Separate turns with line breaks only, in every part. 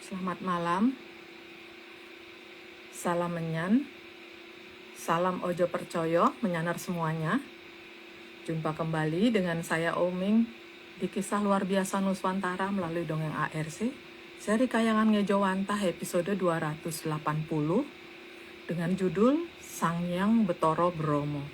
Selamat malam, salam menyan, salam ojo percoyo, menyanar semuanya. Jumpa kembali dengan saya Oming di kisah luar biasa Nuswantara melalui dongeng ARC, seri Kayangan Ngejowantah episode 280 dengan judul Sangyang Betara Bromo.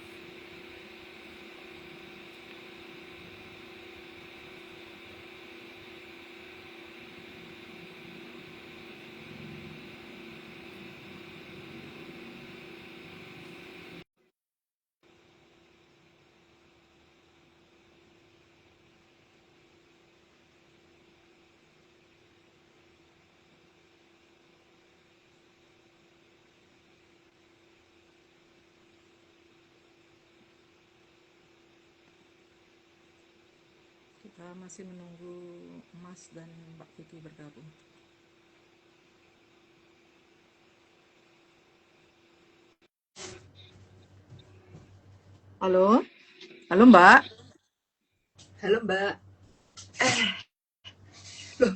Kita masih menunggu Mas dan Mbak Vicky bergabung. Halo, halo Mbak.
Halo Mbak. Loh,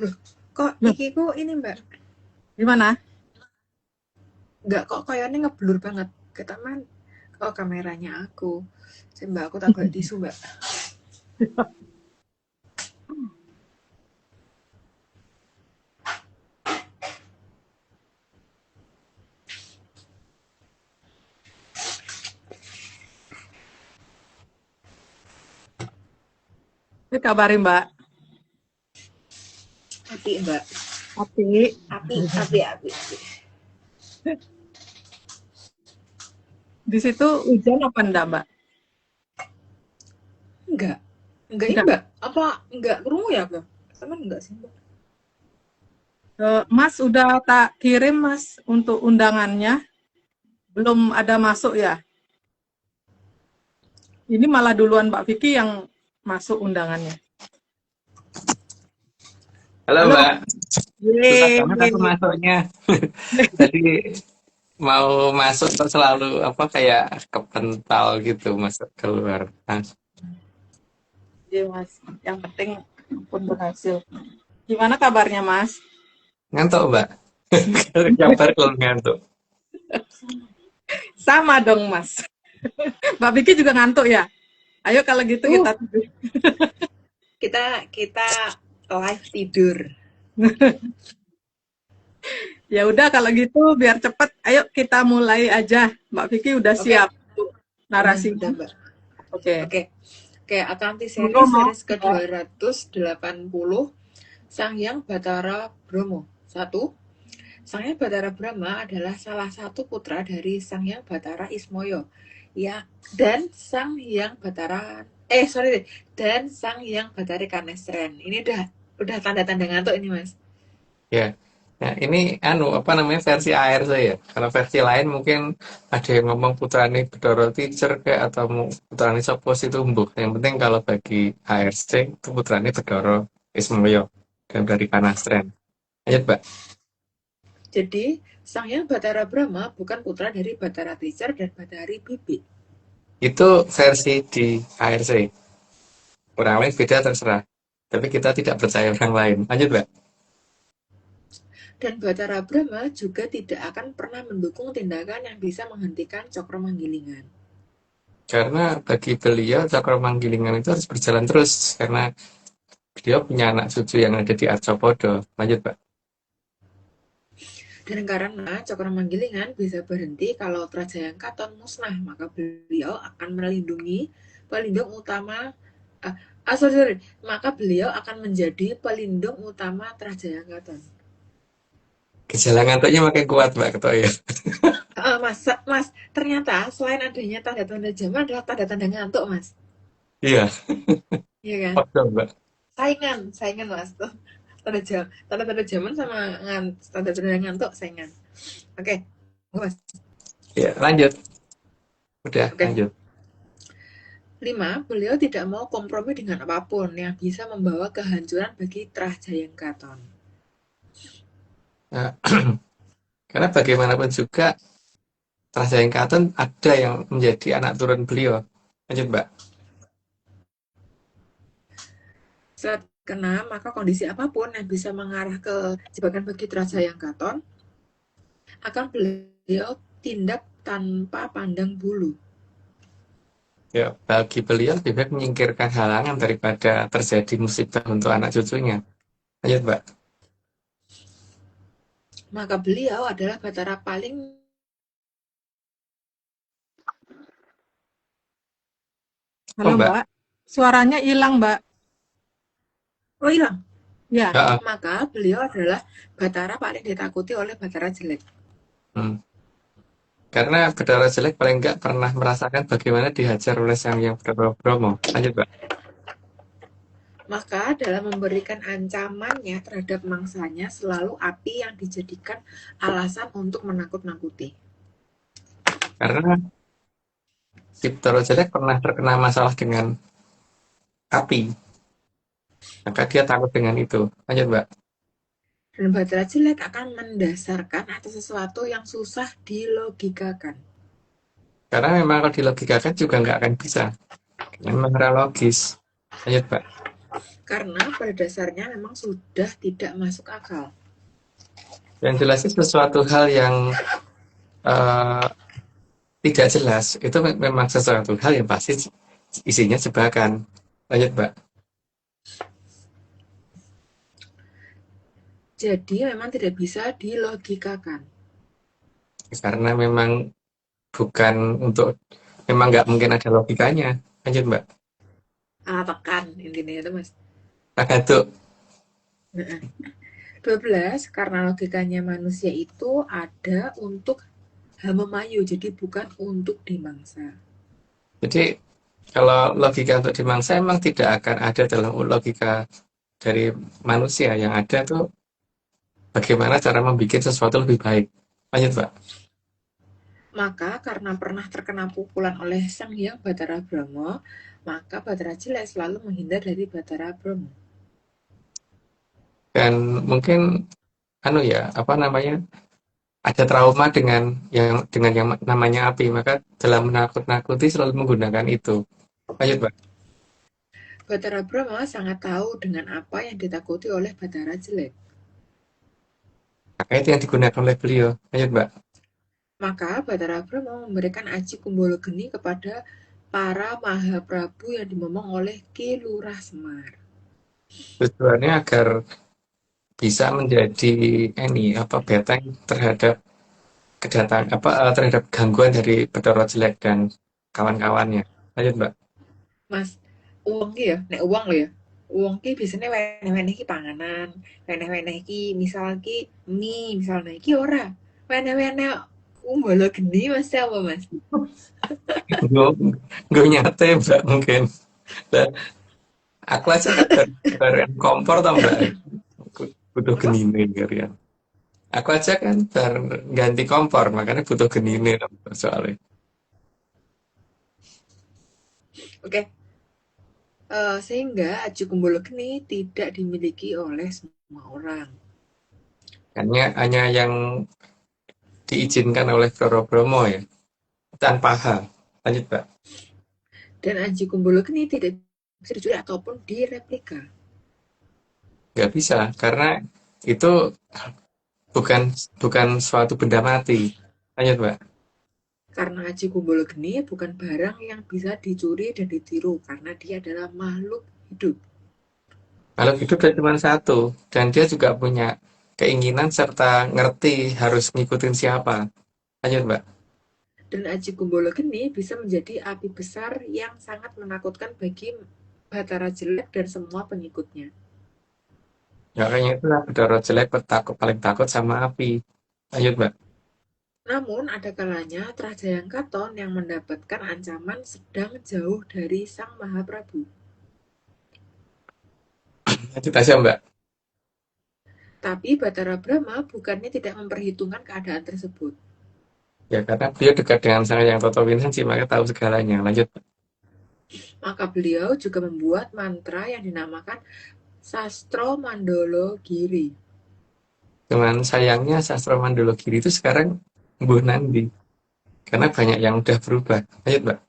kok
Loh,
iki ku ini Mbak?
gimana?
Enggak kok kayaknya ngeblur banget. Ketaman kok kameranya aku. Mbak aku tak golek tisu Mbak.
Apa kabar Mbak?
Api Mbak.
Api.
Api.
Di situ hujan apa enggak Mbak?
Enggak. Enggak ini
Enggak.
Mbak. Apa enggak kerungu ya Mbak? Teman enggak sih Mbak?
Mas udah tak kirim Mas untuk undangannya. Belum ada masuk ya. Ini malah duluan Mbak Vicky yang masuk undangannya.
Halo
Halo.
Mbak, susah banget aku
Yeay.
masuknya. Tadi mau masuk kok selalu apa kayak kepental gitu masuk keluar. Nah,
Iya Mas, yang penting pun berhasil. Gimana kabarnya Mas?
ngantuk Mbak. Kabar kalau ngantuk.
Sama dong Mas. Mbak Vicky juga ngantuk ya? Ayo kalau gitu
Uh,
kita tidur.
kita live tidur.
Ya udah kalau gitu biar cepet. Ayo kita mulai aja. Mbak Vicky udah
Oke.
siap
Udah
narasinya?
Mbak.
Oke.
Oke. Oke, Atlantis
Bromo.
series ke-280 Sangyang Bathara Bromo. 1. Sangyang Bathara Brahma adalah salah satu putra dari Sangyang Bathara Ismoyo. Ya, dan Sangyang Bathara dan Sangyang Bathari Kanesren. Ini udah tanda-tanda ngantuk ini, Mas.
Ya. Nah, ini apa namanya versi AR saya. Kalau versi lain mungkin ada yang ngomong putrane Bedoro Teacher kayak atau putrane Sopo Situmbuh. Yang penting kalau bagi ARC itu putrane Bedoro Ismoyo dan dari Kanastren. Lanjut, Mbak.
Jadi, Sangyang Bathara Brahma bukan putra dari Bathara Teacher dan Bathari Bibi.
Itu versi di ARC. Orang lain beda terserah. Tapi kita tidak percaya orang lain. Lanjut, Mbak.
Dan Bathara Brahma juga tidak akan pernah mendukung tindakan yang bisa menghentikan Cokro Manggilingan.
Karena bagi beliau, Cakra Manggilingan itu harus berjalan terus. Karena beliau punya anak cucu yang ada di Arcopodo. Lanjut, Mbak.
Dan karena Cokro Manggilingan bisa berhenti kalau Trajayangkaton musnah, maka beliau akan melindungi pelindung utama maka beliau akan menjadi pelindung utama Trajayangkaton.
Gejala ngantuknya makin kuat, Mbak Ketua ya.
Mas, ternyata selain adanya tanda-tanda zaman adalah tanda-tanda ngantuk, Mas.
Iya,
Iya kan?
paham, Mbak.
Saingan Mas tuh. Tanda-tanda zaman sama tanda-tanda ngantuk saingan. Oke, Mas.
Ya, lanjut. Udah,
Oke.
lanjut.
5. Beliau tidak mau kompromi dengan apapun yang bisa membawa kehancuran bagi Trajayengkaton.
Nah, karena bagaimanapun juga, Trajayengkaton ada yang menjadi anak turun beliau. Lanjut, Mbak.
kena, maka kondisi apapun yang bisa mengarah ke jebakan bagi Trajayang Gaton akan beliau tindak tanpa pandang bulu.
Ya, bagi beliau lebih baik menyingkirkan halangan daripada terjadi musibah untuk anak cucunya. Lanjut, Mbak.
Maka beliau adalah Batara paling.
Oh,
Halo
Mbak.
Mbak, suaranya hilang Mbak.
Oh, hilang.
Ya,
Ya,
Maka beliau adalah Batara paling ditakuti oleh Batara jelek.
karena Bathara Jelek paling nggak pernah merasakan bagaimana dihajar oleh Sang Hyang Bromo. Lanjut, Mbak.
Maka dalam memberikan ancamannya terhadap mangsanya selalu api yang dijadikan alasan untuk menakut-nakuti.
Karena si Bathara Jelek pernah terkena masalah dengan api, maka dia takut dengan itu. Lanjut, Mbak.
Dan Batara jelek akan mendasarkan atas sesuatu yang susah dilogikakan.
Karena memang kalau dilogikakan juga nggak akan bisa. Karena memang nggak logis. Lanjut, Mbak.
Karena pada dasarnya memang sudah tidak masuk akal.
Yang jelas sih sesuatu hal yang eh, tidak jelas, itu memang sesuatu hal yang pasti isinya jebakan. Lanjut, Mbak.
Jadi memang tidak bisa dilogikakan.
Karena memang bukan untuk, memang nggak mungkin ada logikanya. Lanjut, Mbak.
Tekan intinya itu mas.
Tagatuk.
12, karena logikanya manusia itu ada untuk hamemayu, jadi bukan untuk dimangsa.
Jadi kalau logika untuk dimangsa emang tidak akan ada dalam logika dari manusia. Yang ada tuh bagaimana cara membuat sesuatu lebih baik. Lanjut, Mbak.
Maka karena pernah terkena pukulan oleh Sang Hyang Batara Brahma, maka Batara jelek selalu menghindar dari Batara Brahma.
Dan mungkin anu ya, apa namanya? Ada trauma dengan yang namanya api, maka dalam menakut-nakuti selalu menggunakan itu. Lanjut, Mbak.
Batara Brahma sangat tahu dengan apa yang ditakuti oleh Batara jelek.
Maka itu yang digunakan oleh beliau. Lanjut, Mbak.
Maka Batara Brahma memberikan aji kumbolo geni kepada para Mahaprabu yang dimomong oleh Ki Lurah Semar.
Tujuannya agar bisa menjadi ini apa beteng terhadap terhadap gangguan dari Bathara Jelek dan kawan-kawannya. Lanjut, Mbak.
Mas, uang ki ya, nek uang lo ya. Uang ki biasanya weneh-weneh ki panganan, weneh-weneh ki misal ki mie, misalnya ki ora. Weneh-weneh kumbolo geni mas apa mas?
Gue gue nyate, Mbak, mungkin. Nah, aku aja kan baru kompor tau, Mbak. Aku butuh
Apa?
genine kalian. Aku aja kan baru ganti kompor, makanya butuh genine soalnya.
Oke. Sehingga aji kumbolo geni tidak dimiliki oleh semua orang.
Hanya yang diizinkan oleh Roro Bromo ya, tanpa H. Lanjut, Mbak.
Dan aji kumbolo geni tidak bisa dicuri ataupun direplika.
Nggak bisa, karena itu bukan bukan suatu benda mati. Lanjut, Mbak.
Karena aji kumbolo geni bukan barang yang bisa dicuri dan ditiru karena dia adalah makhluk hidup.
Makhluk hidup dan cuma satu, dan dia juga punya keinginan serta ngerti harus ngikutin siapa. Lanjut, Mbak.
Dan aji kumbolo geni bisa menjadi api besar yang sangat menakutkan bagi Batara jelek dan semua pengikutnya.
Ya, kayaknya itulah Bathara Jelek paling takut sama api. Lanjut, Mbak.
Namun ada kalanya Trajayang Katon yang mendapatkan ancaman sedang jauh dari Sang Mahaprabu.
Lanjut aja, Mbak.
Tapi Batara Brahma bukannya tidak memperhitungkan keadaan tersebut.
Ya, karena beliau dekat dengan Sang Yang Toto Winanci, maka tahu segalanya. Lanjut.
Maka beliau juga membuat mantra yang dinamakan Sastro Mandolo Giri.
Cuman sayangnya sastra Mandala Giri itu sekarang mbuh nandi. Karena banyak yang udah berubah. Lanjut, Mbak.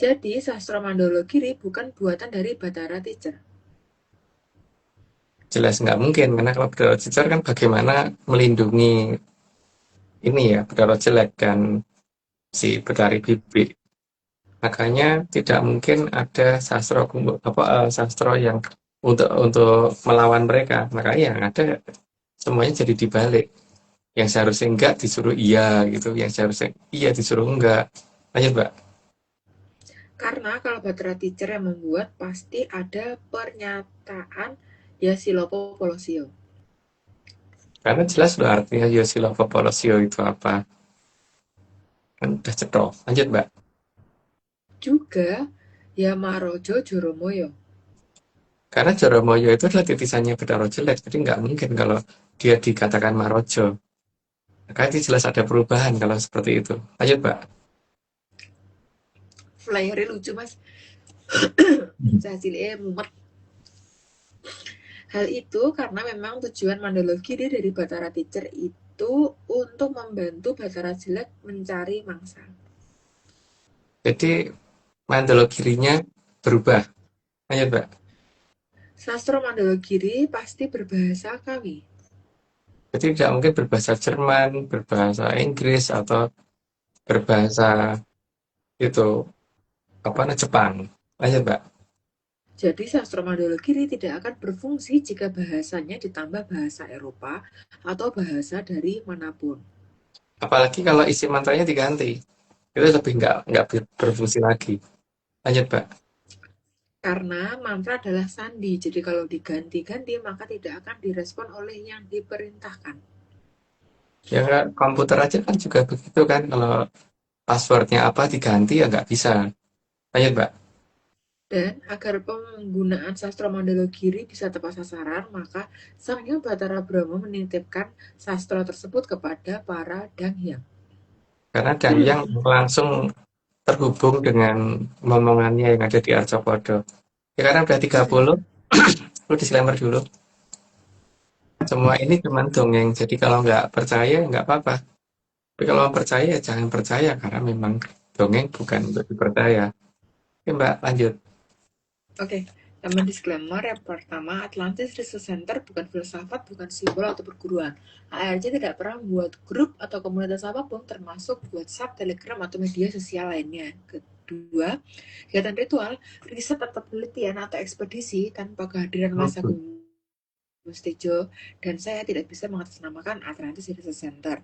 Jadi Sastro Mandolo Giri bukan buatan dari Batara Teacher.
jelas nggak mungkin, karena kalau berdarah teacher kan bagaimana melindungi ini ya, berdarah jelek dan si berlari bibik. Makanya tidak mungkin ada sastro yang untuk melawan mereka. Makanya yang ada semuanya jadi dibalik. Yang seharusnya enggak disuruh iya gitu, yang seharusnya iya disuruh enggak. Lanjut, Mbak.
Karena kalau Bahtera Teacher yang membuat pasti ada pernyataan Yasilopo Polosio.
Karena jelas loh artinya Yoshilova Polosio itu apa. Kan udah cetol. Lanjut, Mbak.
Juga Yamarojo Joromoyo.
Karena Joromoyo itu adalah titisannya Bedaro Jelek, jadi nggak mungkin kalau dia dikatakan Marojo. Maka itu jelas ada perubahan kalau seperti itu. Lanjut, Mbak.
Flyernya lucu mas. Hasilnya mumet. Hal itu karena memang tujuan Mandalogiri dari Bahtera Teacher itu untuk membantu Bahtera Jelek mencari mangsa.
Jadi Mandalogirinya berubah. Lanjut, Mbak.
Sastro Mandalogiri pasti berbahasa Kawi.
Jadi tidak mungkin berbahasa Jerman, berbahasa Inggris, atau berbahasa itu apa namanya Jepang. Lanjut, Mbak.
Jadi sastro Mandalogiri tidak akan berfungsi jika bahasanya ditambah bahasa Eropa atau bahasa dari manapun.
Apalagi kalau isi mantranya diganti, itu lebih nggak berfungsi lagi. Lanjut, Mbak.
Karena mantra adalah sandi, jadi kalau diganti-ganti maka tidak akan direspon oleh yang diperintahkan.
Ya nggak, komputer aja kan juga begitu kan, kalau passwordnya apa diganti ya nggak bisa. Lanjut, Mbak.
Dan agar penggunaan sastra Mandalogiri bisa tepat sasaran, maka Sang Hyang Bahtara Brahma menitipkan sastra tersebut kepada para danghyang.
Karena Dangyang langsung terhubung dengan momongannya yang ada di Arcopodo. Ya karena udah 30, lu disclaimer dulu. Semua ini cuma dongeng, jadi kalau nggak percaya nggak apa-apa. Tapi kalau percaya ya jangan percaya, karena memang dongeng bukan untuk dipercaya. Oke, Mbak, lanjut.
Oke, tambah disclaimer yang pertama, Atlantis Research Center bukan filsafat, bukan simbol atau perguruan. ARC tidak pernah membuat grup atau komunitas apapun, termasuk WhatsApp, Telegram, atau media sosial lainnya. Kedua, kegiatan ritual, riset atau penelitian atau ekspedisi tanpa kehadiran Mas Agung Mustejo dan saya tidak bisa mengatasnamakan Atlantis Research Center.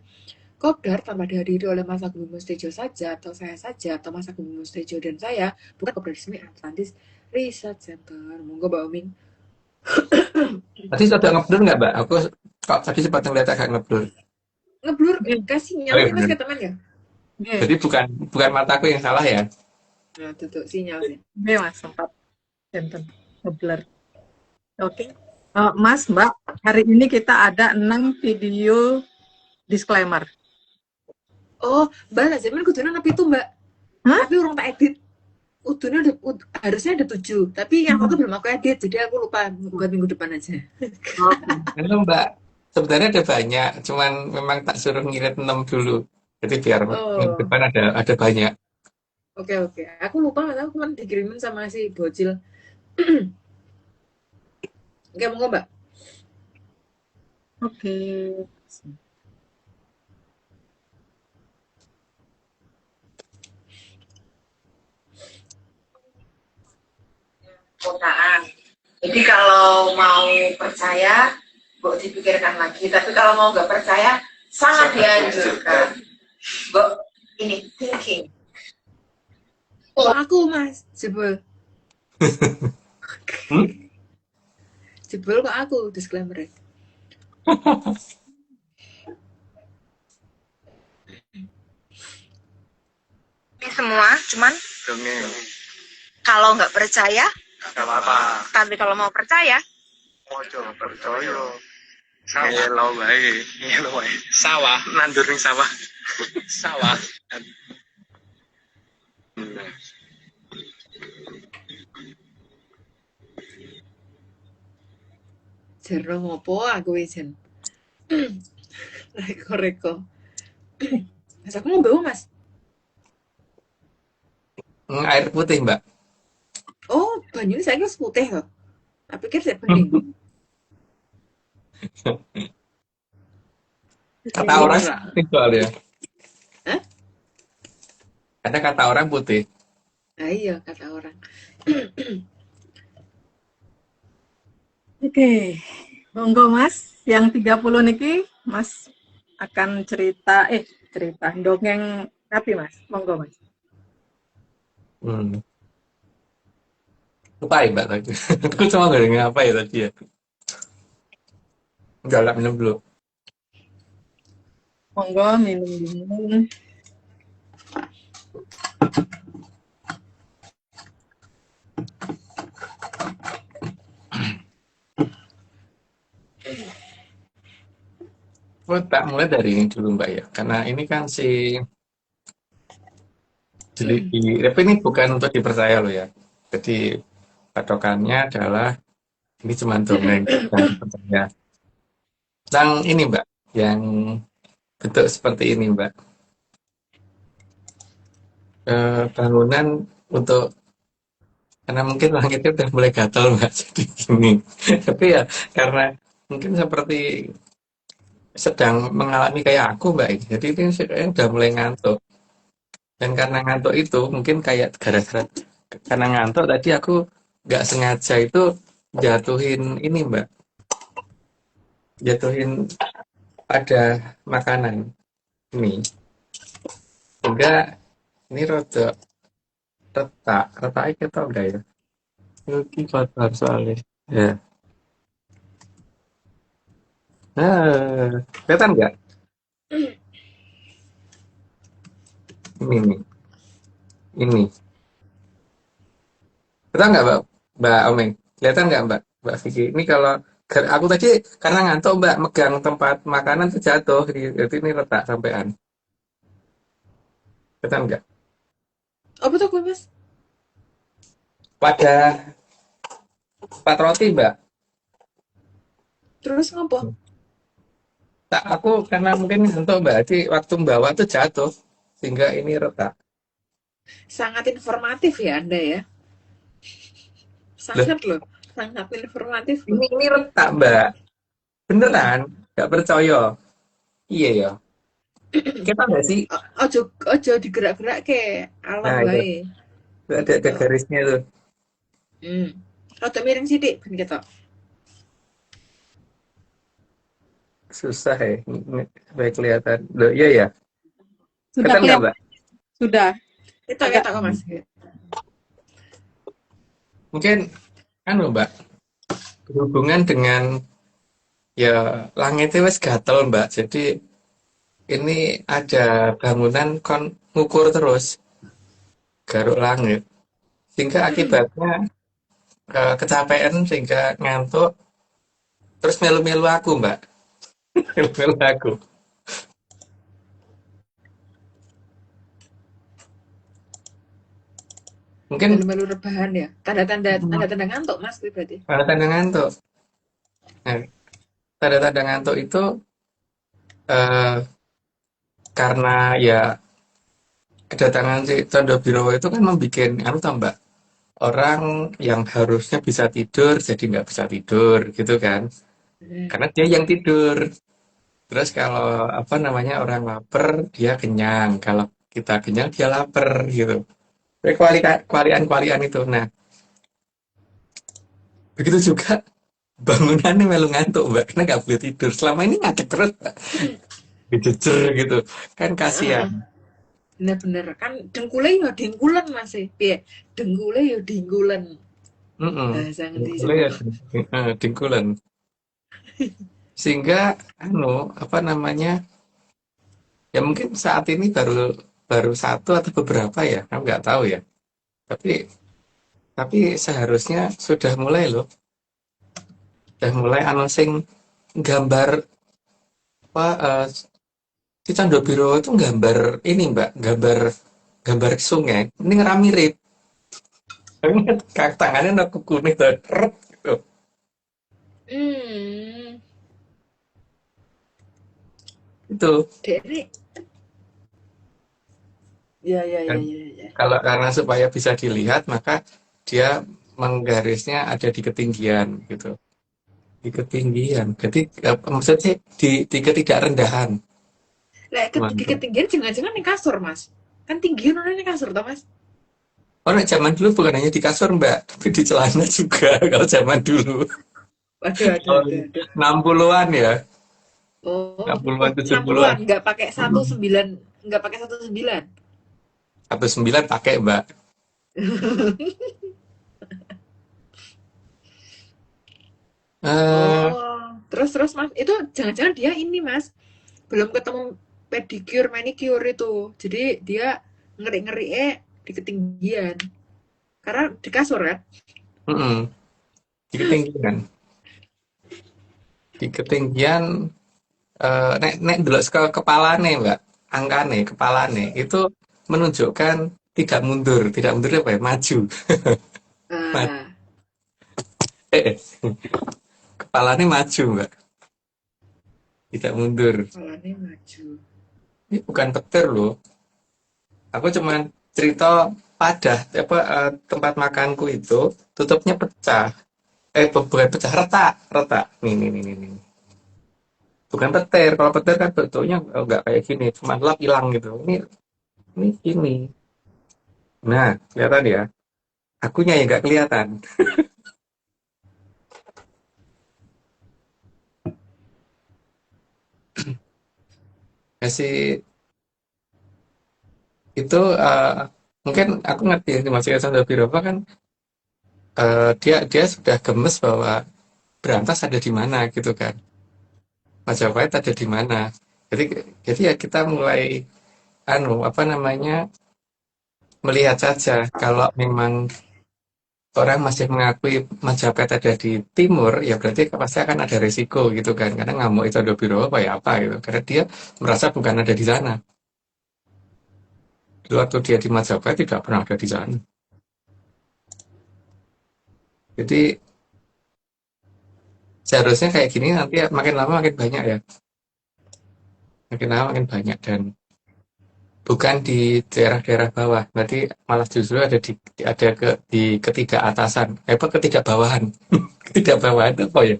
Kopdar tanpa dihadiri oleh Mas Agung Mustejo saja atau saya saja atau Mas Agung Mustejo dan saya bukan kopdar resmi Atlantis Research Center. Monggo Mbak Oming.
Tadi sudah ngeblur nggak, Mbak? Aku kok tadi sempat ngeliat agak ngeblur.
Ngeblur
Oke.
kasih
Oh,
sinyal
iya
sih mas
bener.
ke teman ya.
Oke,
Jadi bukan mataku yang salah ya.
Nah, tutup sinyal sih.
oke, Mas, sempat enten ngeblur. Oke. Mas, Mbak, hari ini kita ada 6 video disclaimer.
Oh, Mbak Lazaman kudune napi itu Mbak.
Hah?
Tapi urung tak edit. Udune harusnya ada 7, tapi yang satu belum aku edit, jadi aku lupa buat minggu depan aja.
Oke.
Halo, Mbak. Sebenarnya ada banyak, cuman memang tak suruh ngirit 6 dulu. Jadi biar minggu
Oh,
depan ada banyak.
oke. Aku lupa, aku kan dikirimin sama si bocil. Oke, monggo Mbak.
Oke.
Godaan. Jadi kalau mau percaya, Mbok dipikirkan lagi. Tapi kalau mau nggak percaya, sangat dianjurkan. Mbok ini thinking. Oh, aku mas, jebol.
Hmm?
Jebol kok aku disclaimer. Ini semua, cuman
Dongeng.
kalau nggak percaya,
Gak apa-apa.
tapi kalau mau percaya,
Ojo percaya. Ngelo wae. Ngelo wae. Sawah, nandur ning sawah. Sawah.
jarno ngopo aku ijen. Reko. Mas aku mau bawa mas.
Air putih, Mbak.
Oh, banyu ini saya kira putih loh. Tak pikir saya bening.
Kata
Iya,
orang
Kak.
putih soalnya.
Hah?
Ada kata orang putih.
Nah, iya kata orang.
Oke, monggo Mas, yang 30 niki Mas akan cerita dongeng tapi Mas, monggo Mas.
Hmm. Lupa ya Mbak tadi. Aku cuma gak dengar apa ya tadi ya. Enggak lah, minum dulu.
Monggo minum dingin.
Oh, tak mulai dari ini dulu Mbak ya. Karena ini kan tapi ini bukan untuk dipercaya loh ya. Jadi patokannya adalah ini cuma dongeng, bukan dipercaya. Yang ini Mbak, yang bentuk seperti ini Mbak. Bangunan untuk karena mungkin langitnya udah mulai gatal Mbak, jadi gini. Tapi ya karena mungkin seperti sedang mengalami kayak aku Mbak. Jadi ini kayaknya udah mulai ngantuk. Dan karena ngantuk itu mungkin kayak gara-gara karena ngantuk tadi aku nggak sengaja itu jatuhin ini Mbak, jatuhin pada makanan ini. Enggak, ini rada retak kita enggak ya? Ini kotor soalnya. Ya. Kelihatan nggak? Ini nih, ini. Kelihatan nggak Mbak Omeng? Kelihatan nggak Mbak Vicky? Ini kalau aku tadi karena ngantuk Mbak megang tempat makanan tuh jatuh, jadi ini retak sampean. Kelihatan nggak?
Apa tuh gue, Mas?
Pada empat roti Mbak.
Terus ngopo?
Tak aku karena mungkin ngantuk Mbak, jadi waktu membawa tuh jatuh sehingga ini retak.
Sangat informatif ya Anda ya.
Loh,
Sangat loh. Sangat informatif loh.
ini retak Mbak. Beneran? Nggak percaya? Iya ya. Kita nggak sih?
Ojo ojo digerak-gerak ke alam
Nah itu,
wae.
itu ada
Gitu.
garisnya tuh.
Hmm. Rada miring sithik ben ketok.
Susah ya. Supaya kelihatan. Loh, iya ya.
Sudah
Kelihatan nggak
kelihatan,
Mbak?
sudah
Ketok
agak
ketok kok Mas.
Mungkin anu Mbak, berhubungan dengan ya langitnya wes gatel Mbak. Jadi ini ada bangunan kon ngukur terus garuk langit. Sehingga akibatnya kecapean sehingga ngantuk terus melu-melu aku Mbak. Melu-melu aku. Mungkin
Melu-melu rebahan ya. Tanda-tanda ngantuk Mas kuwi berarti.
tanda-tanda ngantuk. Nah, tanda-tanda ngantuk itu eh, karena ya kedatangan si Condro Biro itu kan membuat anu tambah orang yang harusnya bisa tidur jadi nggak bisa tidur gitu kan
Hmm.
karena dia yang tidur terus kalau apa namanya orang lapar dia kenyang kalau kita kenyang dia lapar gitu. Jadi kualian itu nah begitu juga bangunannya melu ngantuk Mbak karena nggak boleh tidur selama ini ngantuk terus Mbak dijejer gitu kan kasihan.
Bener-bener kan dengkule ya dengkulen Mas. Piye? Dengkule ya dengkulen.
Mm-mm.
Bahasa ngendi
Boleh
coba?
ya dengkulan sehingga anu apa namanya ya mungkin saat ini baru baru satu atau beberapa ya aku nggak tahu ya tapi seharusnya sudah mulai loh sudah mulai announcing gambar apa si Candro Biro itu gambar ini Mbak gambar gambar sungai ini ngerang mirip kaki tangannya ada kuning tuh Rep, gitu.
Hmm.
Itu
Dek ini ya ya ya
kan
ya ya.
kalau karena supaya bisa dilihat maka dia menggarisnya ada di ketinggian gitu Di ketinggian. Jadi maksudnya di ketidakrendahan.
Lek di
Gimana?
ketinggian jangan-jangan ning kasur, Mas. Kan tinggian orang ning kasur toh, Mas?
Oh, nek zaman dulu bukan hanya di kasur, Mbak, tapi di celana juga kalau zaman dulu.
Waduh, aduh,
Tahun
aduh, aduh.
60-an ya.
Oh, oh
60-an, 70-an.
60-an nggak pakai 19, nggak pakai 19.
19 pakai, Mbak. Eh,
Oh, terus Mas, itu jangan-jangan dia ini Mas, belum ketemu pedicure, manicure itu. Jadi dia ngeri-ngeri di ketinggian. Karena di kasur kan?
mm-mm. Di ketinggian. Di ketinggian nek nek delok ke kepalane, Mbak. Angkane, kepalane itu menunjukkan tidak mundur. Tidak mundur apa ya? Maju.
Ah,
Kepalane maju, Mbak. Tidak mundur.
kepalanya maju.
Ini bukan petir loh. Aku cuman cerita padah apa tempat makanku itu tutupnya pecah. Bukan pecah, retak, retak. Nih. Bukan petir. Kalau petir kan bentuknya nggak kayak gini, cuma lap hilang gitu. Ini gini. Nah, kelihatan ya. Akunya yang nggak kelihatan. Masih itu mungkin aku ngerti ya, Mas Alexander Birova kan dia dia sudah gemes bahwa berantas ada di mana gitu kan. Majapahit ada di mana. Jadi jadi ya kita mulai apa namanya melihat saja kalau memang orang masih mengakui Majapahit ada di timur, ya berarti pasti akan ada resiko gitu kan. Karena ngamuk itu ada biro apa ya apa gitu. Karena dia merasa bukan ada di sana. Dulu waktu dia di Majapahit tidak pernah ada di sana. Jadi seharusnya kayak gini nanti ya, makin lama makin banyak ya. Makin lama makin banyak dan bukan di daerah-daerah bawah. Berarti malah justru ada di ketidakatasan. Apa ketidakbawahan? Ketidakbawahan itu apa ya?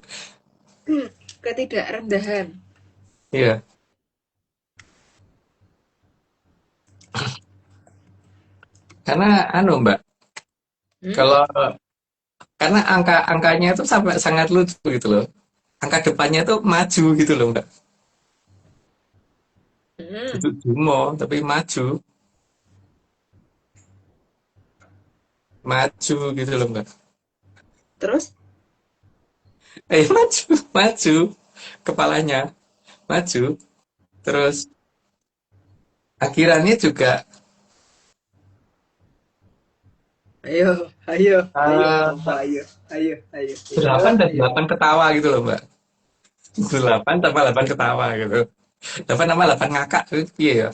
Ketidakrendahan.
Iya. Karena Mbak,
Hmm?
kalau karena angka-angkanya itu sampai sangat lucu gitu loh. Angka depannya itu maju gitu loh, Mbak.
Hmm.
Itu Jumo, tapi maju, maju gitu loh, Mbak.
Terus
Maju, maju, kepalanya maju. Terus akhirannya juga
ayo, ayo, ayo,
eh,
apa ayo, ayo, ayo, ayo,
8 dan
ayo.
8 ketawa gitu loh, Mbak. 8 tambah 8 ketawa gitu. 8 tambah 8 ngakak gitu. Iya ya.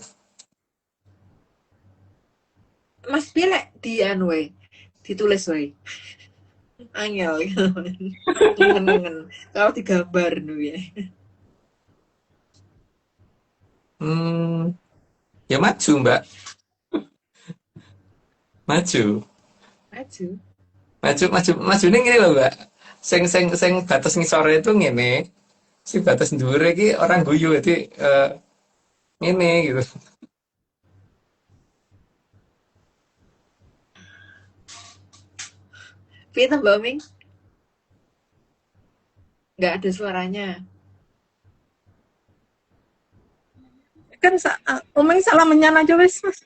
Mas pilek di anu we, ditulis we. Angel gitu. Nengen-nengen. Kalau digambar nu ya.
Hmm, ya maju, Mbak. Maju.
Maju.
Maju nih gini loh, Mbak. Sing batas ngisore itu ngene, si batas dhuwur iki orang guyu jadi ngene gitu.
Piye Mbak Oming? Nggak ada suaranya.
Kan Omeng salah menyan aja wes, Mas.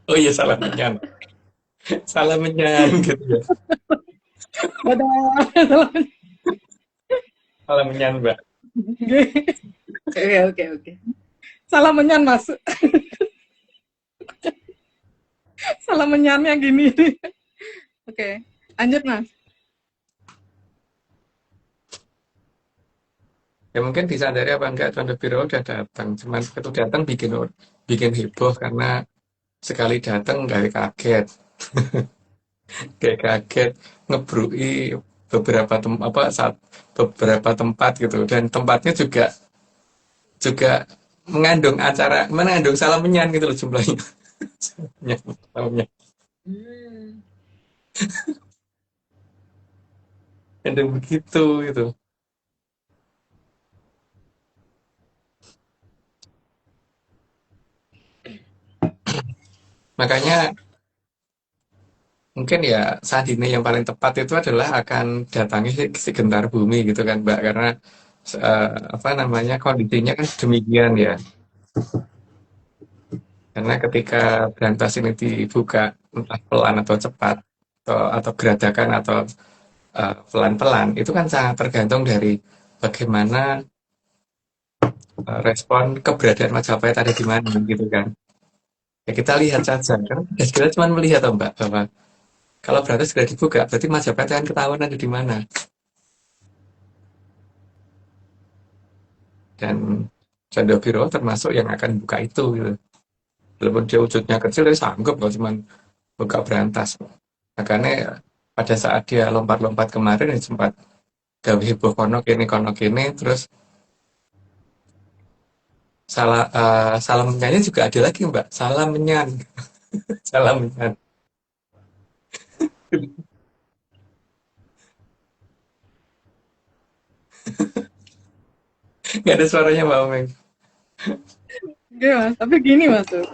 Oh iya salah menyan. Salah menyan gitu ya.
Dadah.
Salah menyan, Mbak.
Oke, oke, oke.
Salah menyan, Mas. Salah menyannya gini. Oke, lanjut, Mas.
Ya mungkin disadari apa enggak Tuan Biro udah datang. Cuman itu datang bikin heboh karena sekali datang dari kaget. Kayak kaget ngebrui beberapa tempat gitu dan tempatnya juga juga mengandung salah menyan gitu loh jumlahnya. Salah menyan.
Hmm.
ada begitu gitu. Makanya mungkin ya saat ini yang paling tepat itu adalah akan datangi si gentar bumi gitu kan Mbak, karena apa namanya kondisinya kan demikian ya. Karena ketika berantas ini dibuka entah pelan atau cepat atau geradakan atau pelan-pelan itu kan sangat tergantung dari bagaimana respon keberadaan Majapahit ada di mana gitu kan. Ya kita lihat saja kan kita cuma melihat toh Mbak bahwa kalau berantas sudah dibuka berarti Majapahit kan ketahuan ada di mana. Dan Candabiro termasuk yang akan buka itu gitu. Walaupun dia wujudnya kecil dia sanggup kalau cuma buka berantas. Makanya pada saat dia lompat-lompat kemarin ya sempat gawe heboh kono kene terus salah menyanyi juga ada lagi Mbak, salah menyan. Salah menyan. Nggak ada suaranya Mbak Omeng.
Oke mas, tapi gini mas tuh.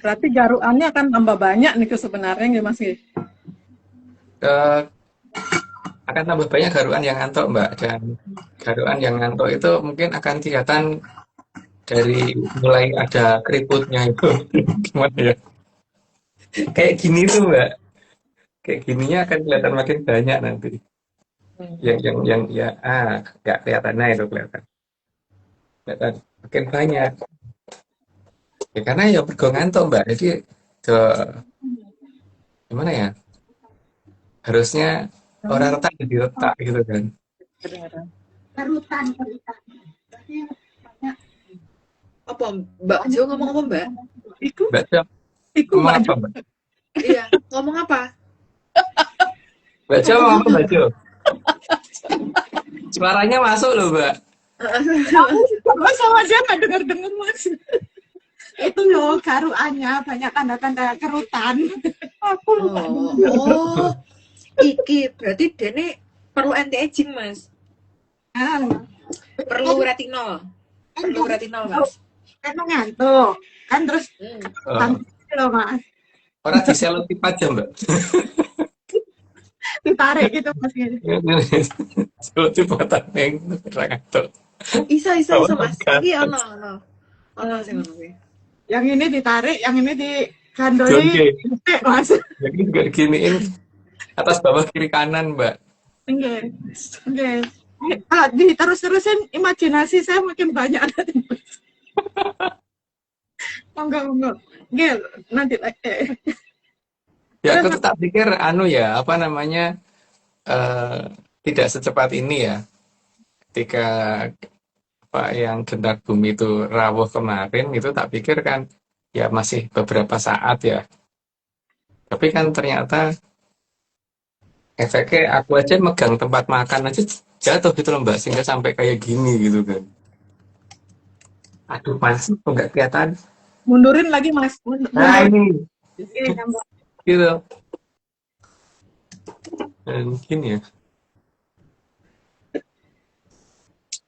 Berarti garuannya akan tambah banyak nih ke sebenarnya nggak mas?
Eh, akan tambah banyak garuan yang ngantuk Mbak, dan garuan yang ngantuk itu mungkin akan kelihatan dari mulai ada keriputnya itu. Gimana ya, kayak gini tuh Mbak, kayak gininya akan kelihatan makin banyak nanti. Yang ya nggak kelihatan, nah itu kelihatan makin banyak ya karena ya bergo ngantuk Mbak, jadi ke gimana ya, harusnya orang retak jadi retak gitu kan.
Kerutan.
Apa Mbak Jo ngomong apa Mbak?
Iku,
Mbak Jom
iku
ngomong
Mbak
apa
Jo.
Mbak?
Iya, ngomong apa?
Mbak Jom
Ngomong
ngomong apa
apa?
Mbak Jom? Suaranya masuk loh Mbak.
Gue sama dia nggak dengar mas.
Itu loh garuannya banyak tanda-tanda kerutan.
Aku lupa.
Oh, iki berarti Dene perlu anti aging Mas.
Ah,
Perlu retinol. Perlu retinol Mas.
kan ngantuk kan terus kerutan
Oh,
gitu loh mas,
orang di selotip aja Mbak.
ditarik gitu mas gitu.
Selotip buatan yang ngantuk.
Isa
Kawan
Mas.
kan.
Iki ono sing ngono kuwi.
Yang ini ditarik, yang ini digandoli,
Oke,
mas.
jadi juga diginiin atas bawah kiri kanan Mbak.
Oke, oke. Kalau diterus-terusin imajinasi saya makin banyak nanti. Enggak. Oke, nanti lagi.
Ya aku tetap pikir anu ya apa namanya, eh, tidak secepat ini ya ketika apa yang gendak bumi itu rawuh kemarin itu tak pikir kan ya masih beberapa saat ya, tapi kan ternyata efeknya aku aja megang tempat makan aja jatuh gitu loh Mbak, sehingga sampai kayak gini gitu kan. Aduh mas kok nggak kelihatan,
Mundurin lagi mas.
nah
Mundur.
ini
Ini nyambung.
gitu. Dan mungkin ya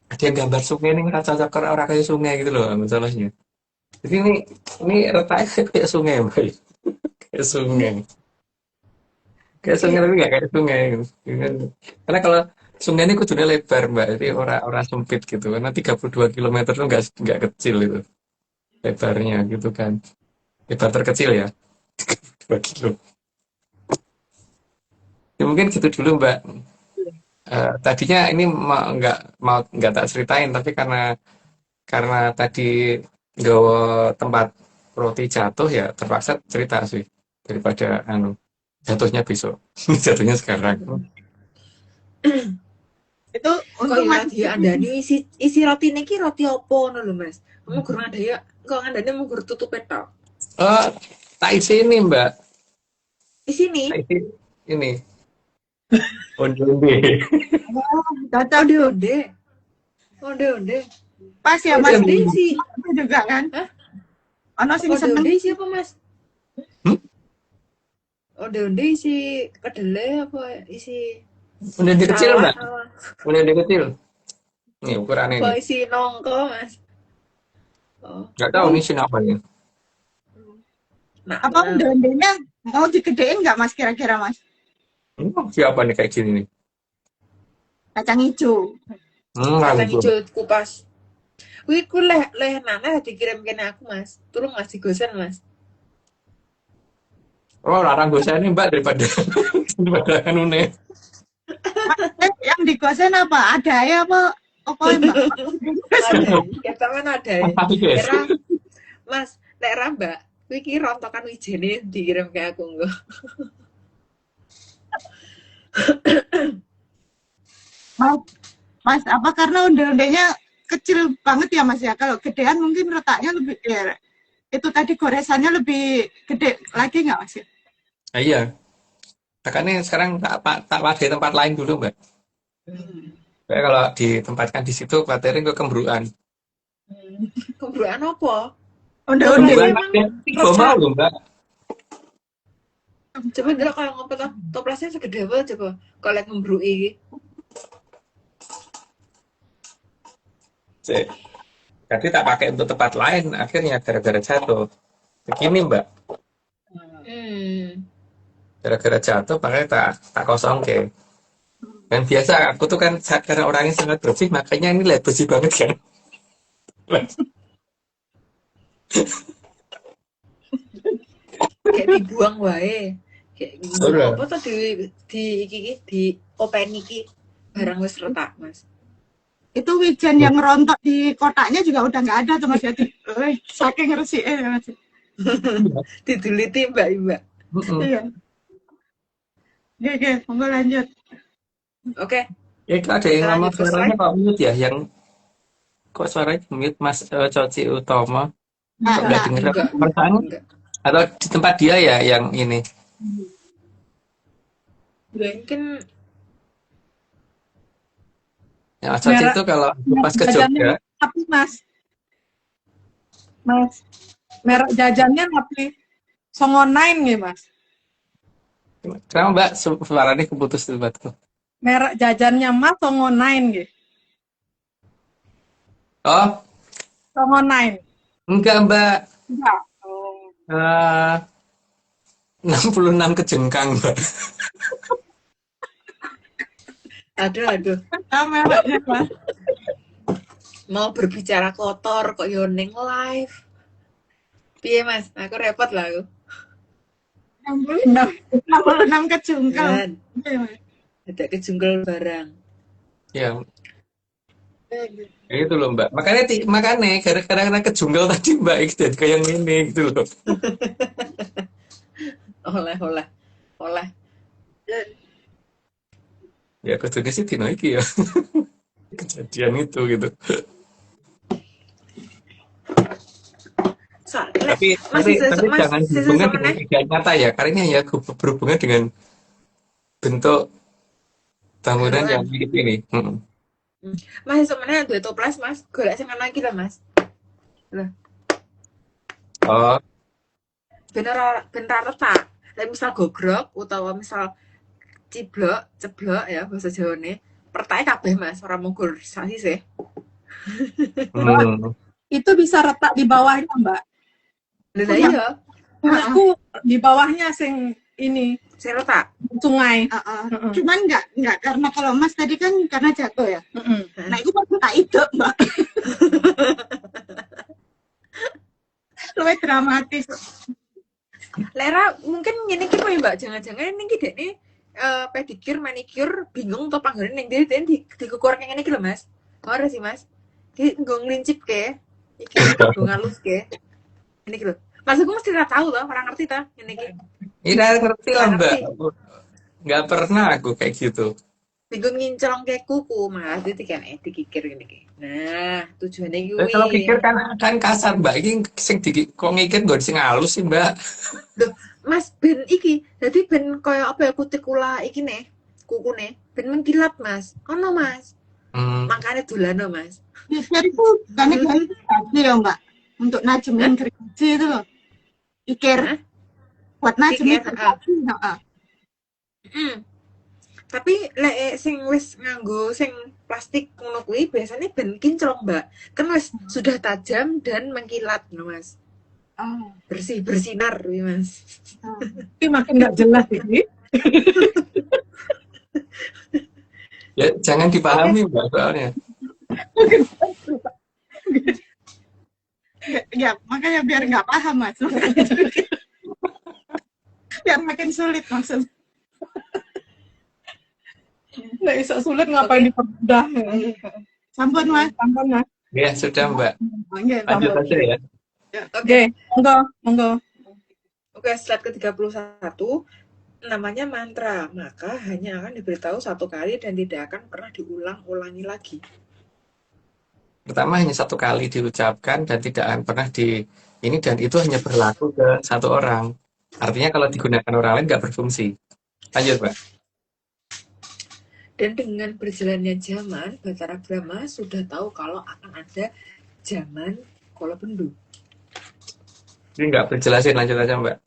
ada yang gambar sungai ini ngerasa cocok karena orang kayak sungai gitu loh masalahnya. Jadi ini retaknya kayak sungai Mbak, kayak sungai. Kayak sungai tapi nggak kayak sungai gitu. Karena kalau sungai ini kudunya lebar Mbak, jadi orang sempit gitu. Karena 32 kilometer itu nggak kecil itu lebarnya gitu kan. Lebar terkecil ya 2 kilo. Ya mungkin gitu dulu Mbak. Tadinya ini nggak tak ceritain, tapi karena tadi nggawa tempat roti jatuh ya terpaksa cerita sih daripada anu jatuhnya besok. Jatuhnya sekarang.
Itu
Kok
untuk
ya
mas.
diandani isi roti niki roti opo ngono lho Mas. Kamu guru ngandani kok ngandani mau guru tutup tok.
Oh, tak isi ini Mbak.
Di sini.
Tak isi ini. Onde-onde.
Cocok.
Onde-onde. Onde-onde.
Pas ya Mas,
Onde sih.
itu juga kan.
Hah?
Ono sing seneng.
Onde siapa Mas?
Hmm?
Onde isi kedelai apa isi
Udah kecil
sawah
mbak,
apa?
udah kecil. Nih ukurannya
Apa
ini.
isi nongko Mas? Oh,
Nggak tahu nih sini apa ya.
nah,
Apa onde-ondenya mau digedein nggak Mas kira-kira Mas?
Siapa nih kayak gini nih?
Kacang hijau.
kacang
Langsung.
hijau kupas. Wih, ku leh nana dikirim kene aku Mas. Tolong Mas digosen Mas.
Oh, larang gue saya nih mbak daripada daripada anu nih.
Yang digosen apa? Ada ya apa? Apa Mbak?
Ada, kita mana ada.
Tapi guys,
Era Mas, lek ra Mbak, kuwi iki rontokan wijene dikirim ke aku engko.
Mas, apa karena onde-ondenya kecil banget ya Mas ya? Kalau gedean mungkin letaknya lebih ya, itu tadi goresannya lebih gede lagi nggak Mas?
iya. Makanya sekarang tak pakai tempat lain dulu mbak. Kayak kalau ditempatkan di situ, khawatirnya gue kembruan.
Kebruan apa?
Onde-onde.
Kembruan
emang
pakai gue mau loh mbak.
Coba ndelok kalau ngompet toplesnya segede apa coba. Kalau lek ngembrui iki.
Cek. Jadi tak pakai untuk tempat lain, akhirnya gara-gara jatuh. Begini mbak,
Hmm.
gara-gara jatuh, makanya tak kosong ke. Dan biasa aku tuh kan karena orangnya sangat bersih, makanya ini lihat bersih banget kan.
Kayak dibuang wae. Kayak
Udah.
apa tuh di iki di open iki barang wis retak Mas.
Itu wijen yang rontok di kotaknya juga udah nggak ada tuh Mas ya. Saking resik ya Mas.
Diduliti Mbak.
Iya. Oke, monggo lanjut.
Oke,
Ya itu ada yang
kita
ngomong
lanjut ke
suaranya
slide.
kok mute ya, yang kok suaranya mute Mas Coci Utomo. Kok nggak denger
Enggak.
pertanyaan?
Enggak.
Atau di tempat dia ya yang ini?
Mungkin
Yang Mas Coci
Merek
itu kalau pas ke
jajannya
Jogja,
apa Mas? Merek jajannya apa? Songonain nggih Mas?
kenapa Mbak suaranya keputus di tempatku?
Merek jajannya Mas Songonain nggih.
Oh,
Songonain.
enggak Mbak.
Enggak. Oh.
66 kejengkang Mbak.
aduh.
Mereknya Mas.
Mau berbicara kotor kok yo ning live. Piye Mas? Aku repot lah aku.
66 kejungkel.
Dan ada kejungkel barang.
Ya, itu loh Mbak. Makanya gara-gara kejungkel tadi Mbak itu jadi kayak ini gitu loh.
Oleh.
Ya kejadian sih dino iki ya. Kejadian itu gitu. Tapi jangan dihubungkan dengan keadaan nyata ya, karena ini hanya berhubungan dengan bentuk bangunan yang mirip ini.
Mas sebenarnya duwe toples Mas, golek sing ana iki lho Mas. Lho,
Oh,
ben ra retak. Lek misal gogrok utawa misal ceblok ya bahasa Jawane, pertake kabeh Mas, ora mung sih.
Itu bisa retak di bawahnya, Mbak.
Lah iya,
Aku di bawahnya sing ini
sing retak.
sungai.
Cuman nggak karena kalau Mas tadi kan karena jatuh ya. Nah itu pas tak itu Mbak. Luwih dramatis.
Lera mungkin ngene iki Mbak, jangan-jangan ini ki dekne pedikir, manicure bingung to panggone ning ndi dikukur ngene iki lho Mas. Ora sih Mas. Ki nggo nglincip ke. Iki nggo ngalus ke. Ini gitu. Maksudku mesti ora tahu toh, ora ngerti ta ngene iki.
Iya ngerti lah Mbak. Nggak pernah aku kayak gitu.
Bingung ngincelong ke kuku, Mas. Itu kan dikikir ngene iki. Nah, tujuannya kuwi.
Kalau pikir kan kasar Mbak, ini sing kok ngikir nggon sing halus sih Mbak.
Loh, Mas ben iki, dadi ben koyo apa ya kutikula iki ne, kukune, ben mengkilap Mas. Ono Mas. Makanya dulano, Mas.
Iker itu bukannya gergaji ya Mbak? Untuk najemin gergaji itu loh. Iker
Hah?
buat najemin
Iker,
gergaji. Heeh.
Tapi lek sing wis nganggo sing plastik ngono kuwi biasanya ben kinclong, Mbak. Kan wis sudah tajam dan mengkilat, no, Mas.
Oh.
Bersinar kuwi, Mas.
Tapi makin nggak jelas ini.
Ya, jangan dipahami Mbak soalnya.
Ya, makanya biar nggak paham Mas. Biar makin sulit maksudnya.
Nggak bisa sulit ngapain dipermudah.
Sampun Mas.
Sampun, Mas.
Ya, sudah Mbak.
Oke,
Lanjut
sampun.
aja ya.
Oke, monggo.
Oke, slide ke-31 namanya mantra, maka hanya akan diberitahu satu kali dan tidak akan pernah diulang-ulangi lagi.
Pertama hanya satu kali diucapkan dan tidak akan pernah ini dan itu hanya berlaku ke satu orang. Artinya kalau digunakan orang lain nggak berfungsi. Lanjut, Mbak.
Dan dengan berjalannya zaman, Batara Brahma sudah tahu kalau akan ada zaman Kolobendu.
Ini nggak berjelasin, lanjut aja, Mbak.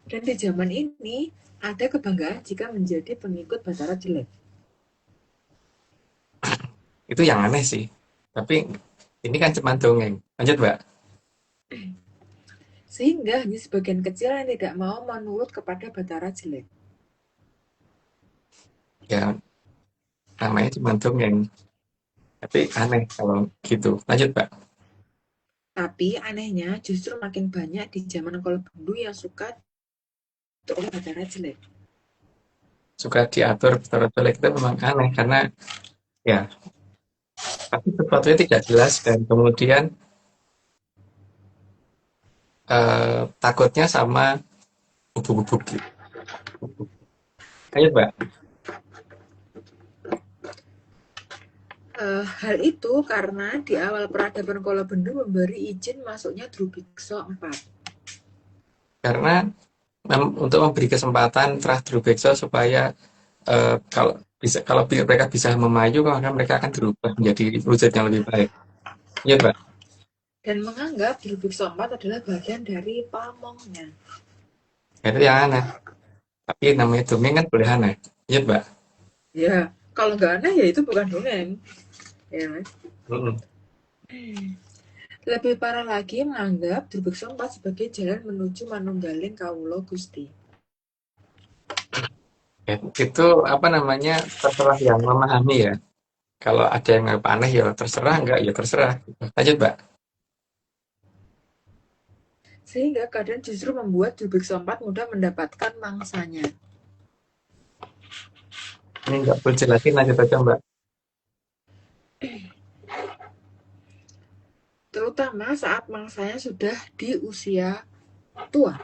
Dan di zaman ini ada kebanggaan jika menjadi pengikut Batara jelek.
Itu yang aneh sih. Tapi ini kan cuma dongeng. Lanjut, Mbak.
Sehingga hanya sebagian kecil yang tidak mau menurut kepada Batara jelek.
Ya, namanya cuma dongeng. Tapi aneh kalau gitu. Lanjut, Mbak.
Tapi anehnya justru makin banyak di zaman Kolobendu yang suka oleh Batara jelek.
Suka diatur Batara jelek itu memang aneh karena ya tapi sesuatunya tidak jelas dan kemudian takutnya sama bubuk-bubuk gitu. Lanjut, Mbak.
Hal itu karena di awal peradaban Kolobendu memberi izin masuknya Drubiksa 4.
Karena untuk memberi kesempatan Trah Drubeksa supaya kalau mereka bisa memayu maka mereka akan berubah menjadi wujud yang lebih baik. Iya, Mbak.
Dan menganggap Drubiksa 4 adalah bagian dari pamongnya.
Itu yang aneh. Tapi namanya dongeng kan boleh aneh. Iya, Mbak.
Ya, kalau nggak aneh ya itu bukan dongeng. Ya, Mas. Lebih parah lagi menganggap Drubiksa 4 sebagai jalan menuju Manunggaling Kawula Gusti.
Ya, itu apa namanya terserah yang memahami ya. Kalau ada yang nggak aneh ya terserah, enggak ya terserah. Lanjut, Mbak.
Sehingga keadaan justru membuat Drubiksa 4 mudah mendapatkan mangsanya.
Ini nggak perlu jelasin, lanjut aja, Mbak.
Terutama saat mangsanya sudah di usia tua.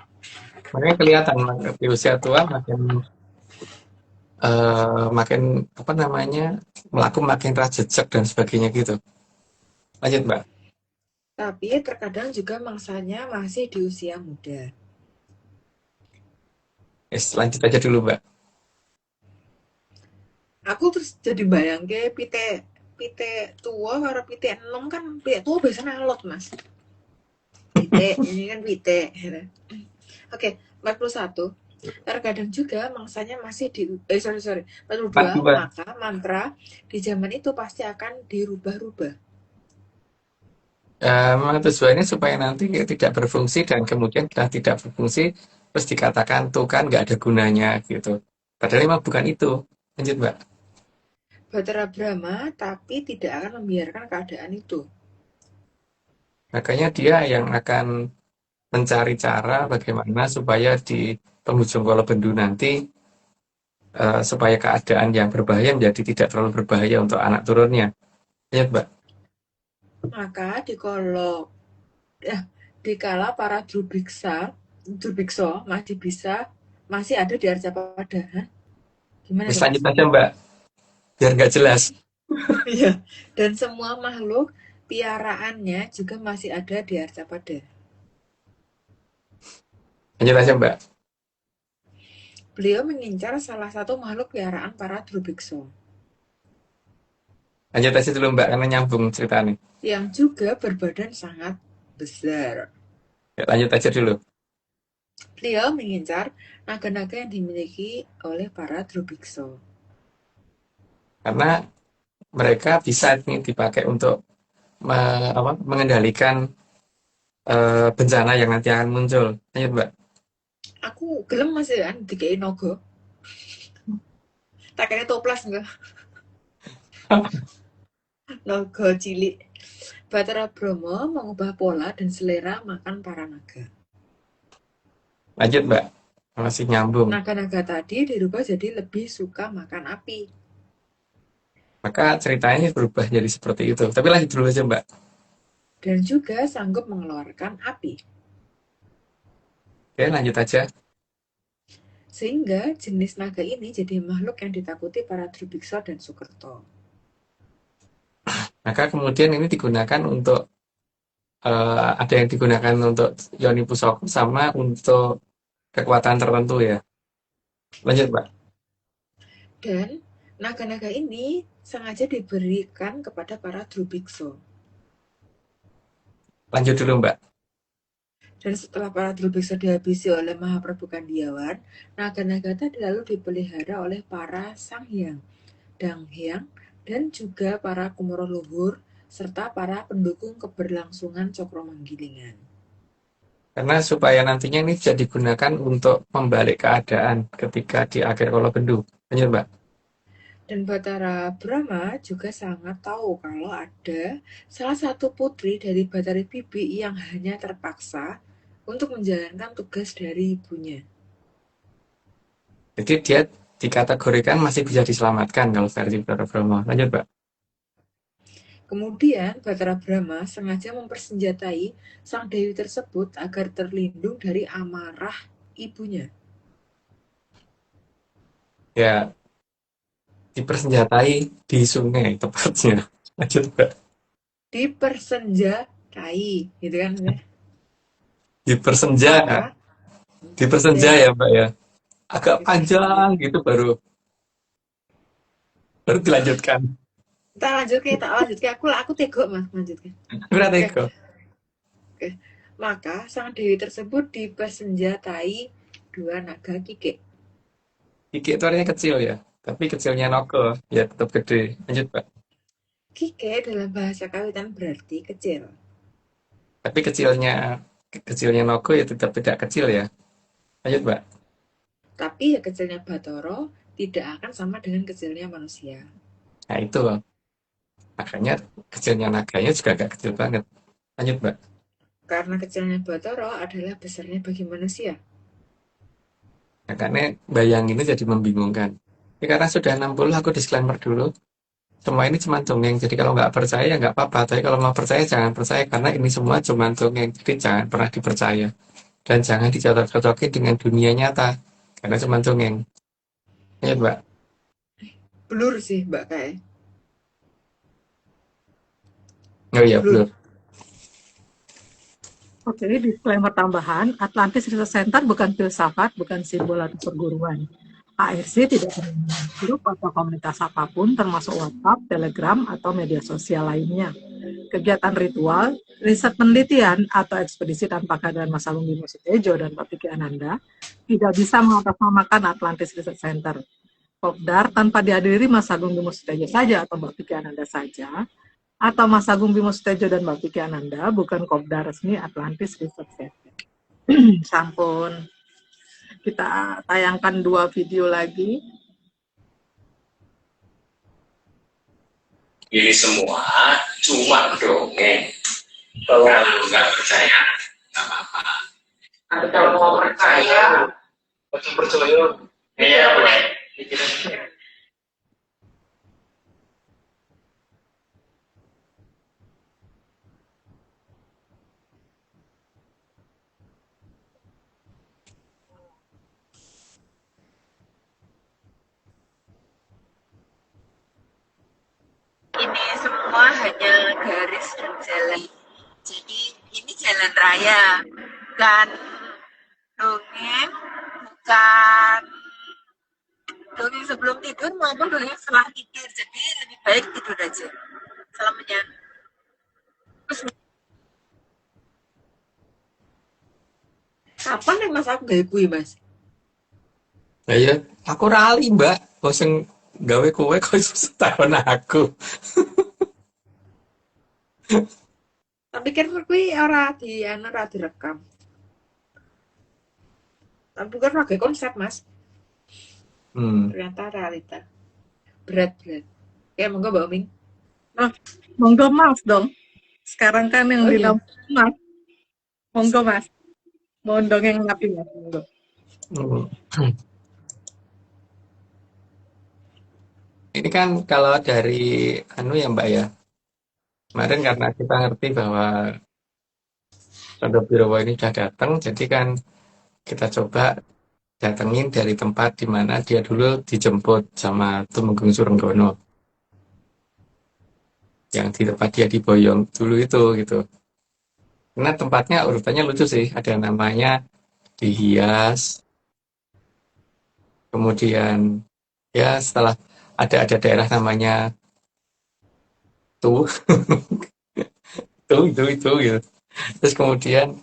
Makanya kelihatan di usia tua makin apa namanya makin rajecek dan sebagainya gitu. Lanjut, Mbak.
Tapi terkadang juga mangsanya masih di usia muda.
Lanjut aja dulu, Mbak.
Aku terus jadi bayang ke pite tua karo pite enom kan pite tua biasanya alot, Mas. Pite ini kan pite. Oke, 41. Terkadang juga mangsanya masih di 42.
42.
Maka mantra di zaman itu pasti akan dirubah-rubah.
Memang tujuannya supaya nanti tidak berfungsi dan kemudian sudah tidak berfungsi terus dikatakan tuh kan nggak ada gunanya gitu. Padahal memang bukan itu. Lanjut, Mbak.
Batara Brahma tapi tidak akan membiarkan keadaan itu.
Makanya dia yang akan mencari cara bagaimana supaya di penghujung Kolobendu nanti supaya keadaan yang berbahaya menjadi tidak terlalu berbahaya untuk anak turunnya. Lanjut, Mbak.
Maka dikala para Drubiksa masih ada di Arcapada. Gimana?
Bisa lanjut aja, Mbak. Biar nggak jelas.
Iya. Dan semua makhluk piaraannya juga masih ada di Arcapada.
Lanjut aja, Mbak.
Beliau mengincar salah satu makhluk piaraan para Drubiksa.
Lanjut aja dulu Mbak, karena nyambung ceritanya.
yang juga berbadan sangat besar.
Ya, lanjut aja dulu.
Beliau mengincar naga-naga yang dimiliki oleh para Drubiksa.
Karena mereka bisa nih dipakai untuk mengendalikan bencana yang nanti akan muncul. Lanjut Mbak.
Aku gelem Mas ya dikei naga. Tak kira toples enggak? Naga cilik. Batara Brahma mengubah pola dan selera makan para naga.
Lanjut Mbak, masih nyambung.
Naga-naga tadi dirubah jadi lebih suka makan api.
Maka ceritanya berubah jadi seperti itu. Tapi lanjut dulu aja Mbak.
Dan juga sanggup mengeluarkan api.
Oke, lanjut aja.
Sehingga jenis naga ini jadi makhluk yang ditakuti para Drubiksa dan Sukerto.
Maka kemudian ini digunakan untuk ada yang digunakan untuk Yoni Pusoko sama untuk kekuatan tertentu ya. Lanjut Mbak.
Dan naga-naga ini sengaja diberikan kepada para Drubiksa.
Lanjut dulu Mbak.
Dan setelah para Drubiksa dihabisi oleh Mahaprabhu Kandiawan, naga-naga tadi lalu dipelihara oleh para Sanghyang, Danghyang, dan juga para Kumara Luhur, serta para pendukung keberlangsungan Cokro Manggilingan.
Karena supaya nantinya ini bisa digunakan untuk membalik keadaan ketika di akhir Kala Bendu. Lanjut Mbak.
Dan Batara Brahma juga sangat tahu kalau ada salah satu putri dari Batari Bibi yang hanya terpaksa untuk menjalankan tugas dari ibunya.
Jadi dia dikategorikan masih bisa diselamatkan kalau versi Batara Brahma. Lanjut Mbak.
Kemudian Batara Brahma sengaja mempersenjatai sang dewi tersebut agar terlindung dari amarah ibunya.
Ya, dipersenjatai di sungai tepatnya. Lanjut Mbak.
Dipersenjatai, gitu kan?
Dipersenja,
Maka
dipersenja ya Mbak ya. Agak panjang gitu baru dilanjutkan.
tak lanjut ke aku tego Mas lanjutkan.
Berarti
Oke. Maka sang dewi tersebut dipersenjatai 2 naga kike.
Kiki itu artinya kecil ya, tapi kecilnya Noko ya tetap gede. Lanjut Mbak.
Kike dalam bahasa kawitan berarti kecil.
Tapi kecilnya Noko ya tetap tidak kecil ya. Lanjut Mbak.
Tapi ya kecilnya Batoro tidak akan sama dengan kecilnya manusia.
Nah itu loh. Makanya kecilnya naganya juga agak kecil banget. Lanjut Mbak.
Karena kecilnya Batoro adalah besarnya bagi manusia.
Makanya bayanginnya jadi membingungkan. Ya, karena sudah 60 aku disclaimer dulu. Semua ini cuma dongeng, jadi kalau nggak percaya ya nggak apa-apa. Tapi kalau mau percaya jangan percaya, karena ini semua cuma dongeng. Jadi jangan pernah dipercaya. Dan jangan dicocok-cocokin dengan dunia nyata, karena cuma dongeng. Ya Mbak.
Blur sih Mbak Kai.
Oh iya,
Blur.
belum.
Oke, disclaimer tambahan, Atlantis Research Center bukan filsafat, bukan simbol atau perguruan. ARC tidak punya grup atau komunitas apapun, termasuk WhatsApp, Telegram, atau media sosial lainnya. Kegiatan ritual, riset penelitian, atau ekspedisi tanpa kehadiran Mas Agung Bimo Sutioso dan Pak Vicky Ananda tidak bisa mengatasnamakan Atlantis Research Center. Kopdar tanpa dihadiri Mas Agung Bimo Sutioso saja atau Mbak Vicky Ananda saja, atau Mas Agung Bimo Sutioso dan Mbak Vicky Ananda bukan Kopdar resmi Atlantis Research Center. Sampun. Kita tayangkan 2 video lagi.
Ini semua cuma dongeng. Kalau nggak percaya, nggak apa-apa. Tapi kalau mau percaya, percaya. Iya boleh.
Ini semua hanya garis dan jalan. Jadi ini jalan raya, bukan dongeng, bukan dongeng sebelum tidur maupun dongeng setelah tidur. Jadi lebih baik tidur aja. Selamanya. Terus kapan nih Mas aku gak kui Mas?
Nah ya, aku rali mbak, bosen gawe kue kok iso setahun aku.
Tapi kan kui ora direkam. Tapi kan pakai konsep Mas.
Hmm.
Ternyata realita. Berat. Ya monggo Mbak Oming.
Nah, monggo Mas dong. Sekarang kan yang
Oh
di
iya.
Mas. Monggo Mas. Mau dongeng apa Mas? Monggo.
Hmm. Ini kan kalau dari anu ya mbak ya, kemarin karena kita ngerti bahwa Condro Birowo ini udah datang, jadi kan kita coba datengin dari tempat di mana dia dulu dijemput sama Tumenggung Surenggono, yang di tempat dia di Boyong dulu itu gitu. Karena tempatnya urutannya lucu sih, ada namanya Dihias, kemudian ya setelah ada daerah namanya tuh itu gitu. Terus kemudian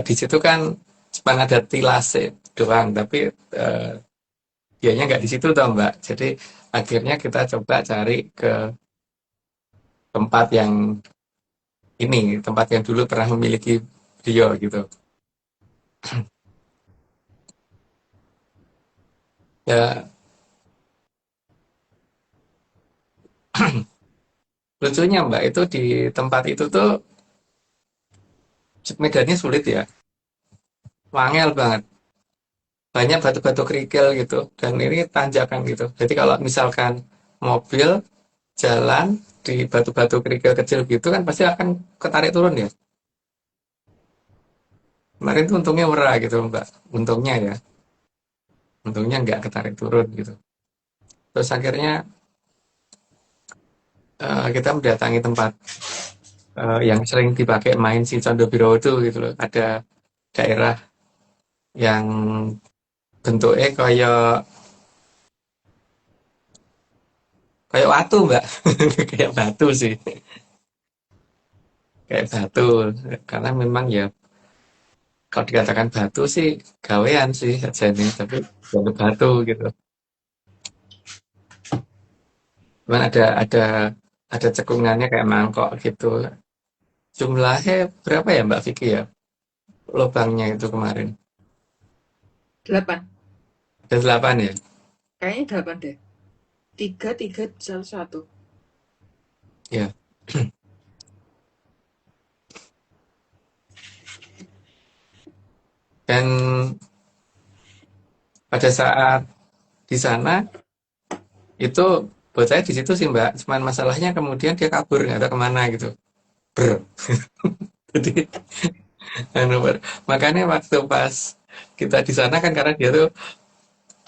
di situ kan cuma ada Tilase doang, tapi dianya nggak di situ toh Mbak. Jadi akhirnya kita coba cari ke tempat yang tempat yang dulu pernah memiliki beliau gitu. Ya lucunya Mbak itu di tempat itu tuh medannya sulit ya, wangel banget. Banyak batu-batu kerikil gitu, dan ini tanjakan gitu. Jadi kalau misalkan mobil jalan di batu-batu kerikil kecil gitu kan pasti akan ketarik turun ya. Kemarin tuh untungnya merah gitu Mbak, untungnya ya, untungnya nggak ketarik turun gitu. Terus akhirnya kita mendatangi tempat yang sering dipakai main si Condro Birowo itu gitu loh. Ada daerah yang bentuknya kayak watu Mbak, kayak batu sih, kayak batu. Karena memang ya kalau dikatakan batu sih gawean sih aja nih, tapi bukan batu gitu. Cuman ada cekungannya kayak mangkok gitu. Jumlahnya berapa ya Mbak Vicky ya? Lubangnya itu kemarin.
8.
Ada 8 ya?
Kayaknya 8 deh. 3 1.
Ya. Dan pada saat di sana itu buat saya di situ sih Mbak. Cuman masalahnya kemudian dia kabur nggak tahu kemana gitu. Ber. Jadi makanya waktu pas kita di sana kan karena dia tuh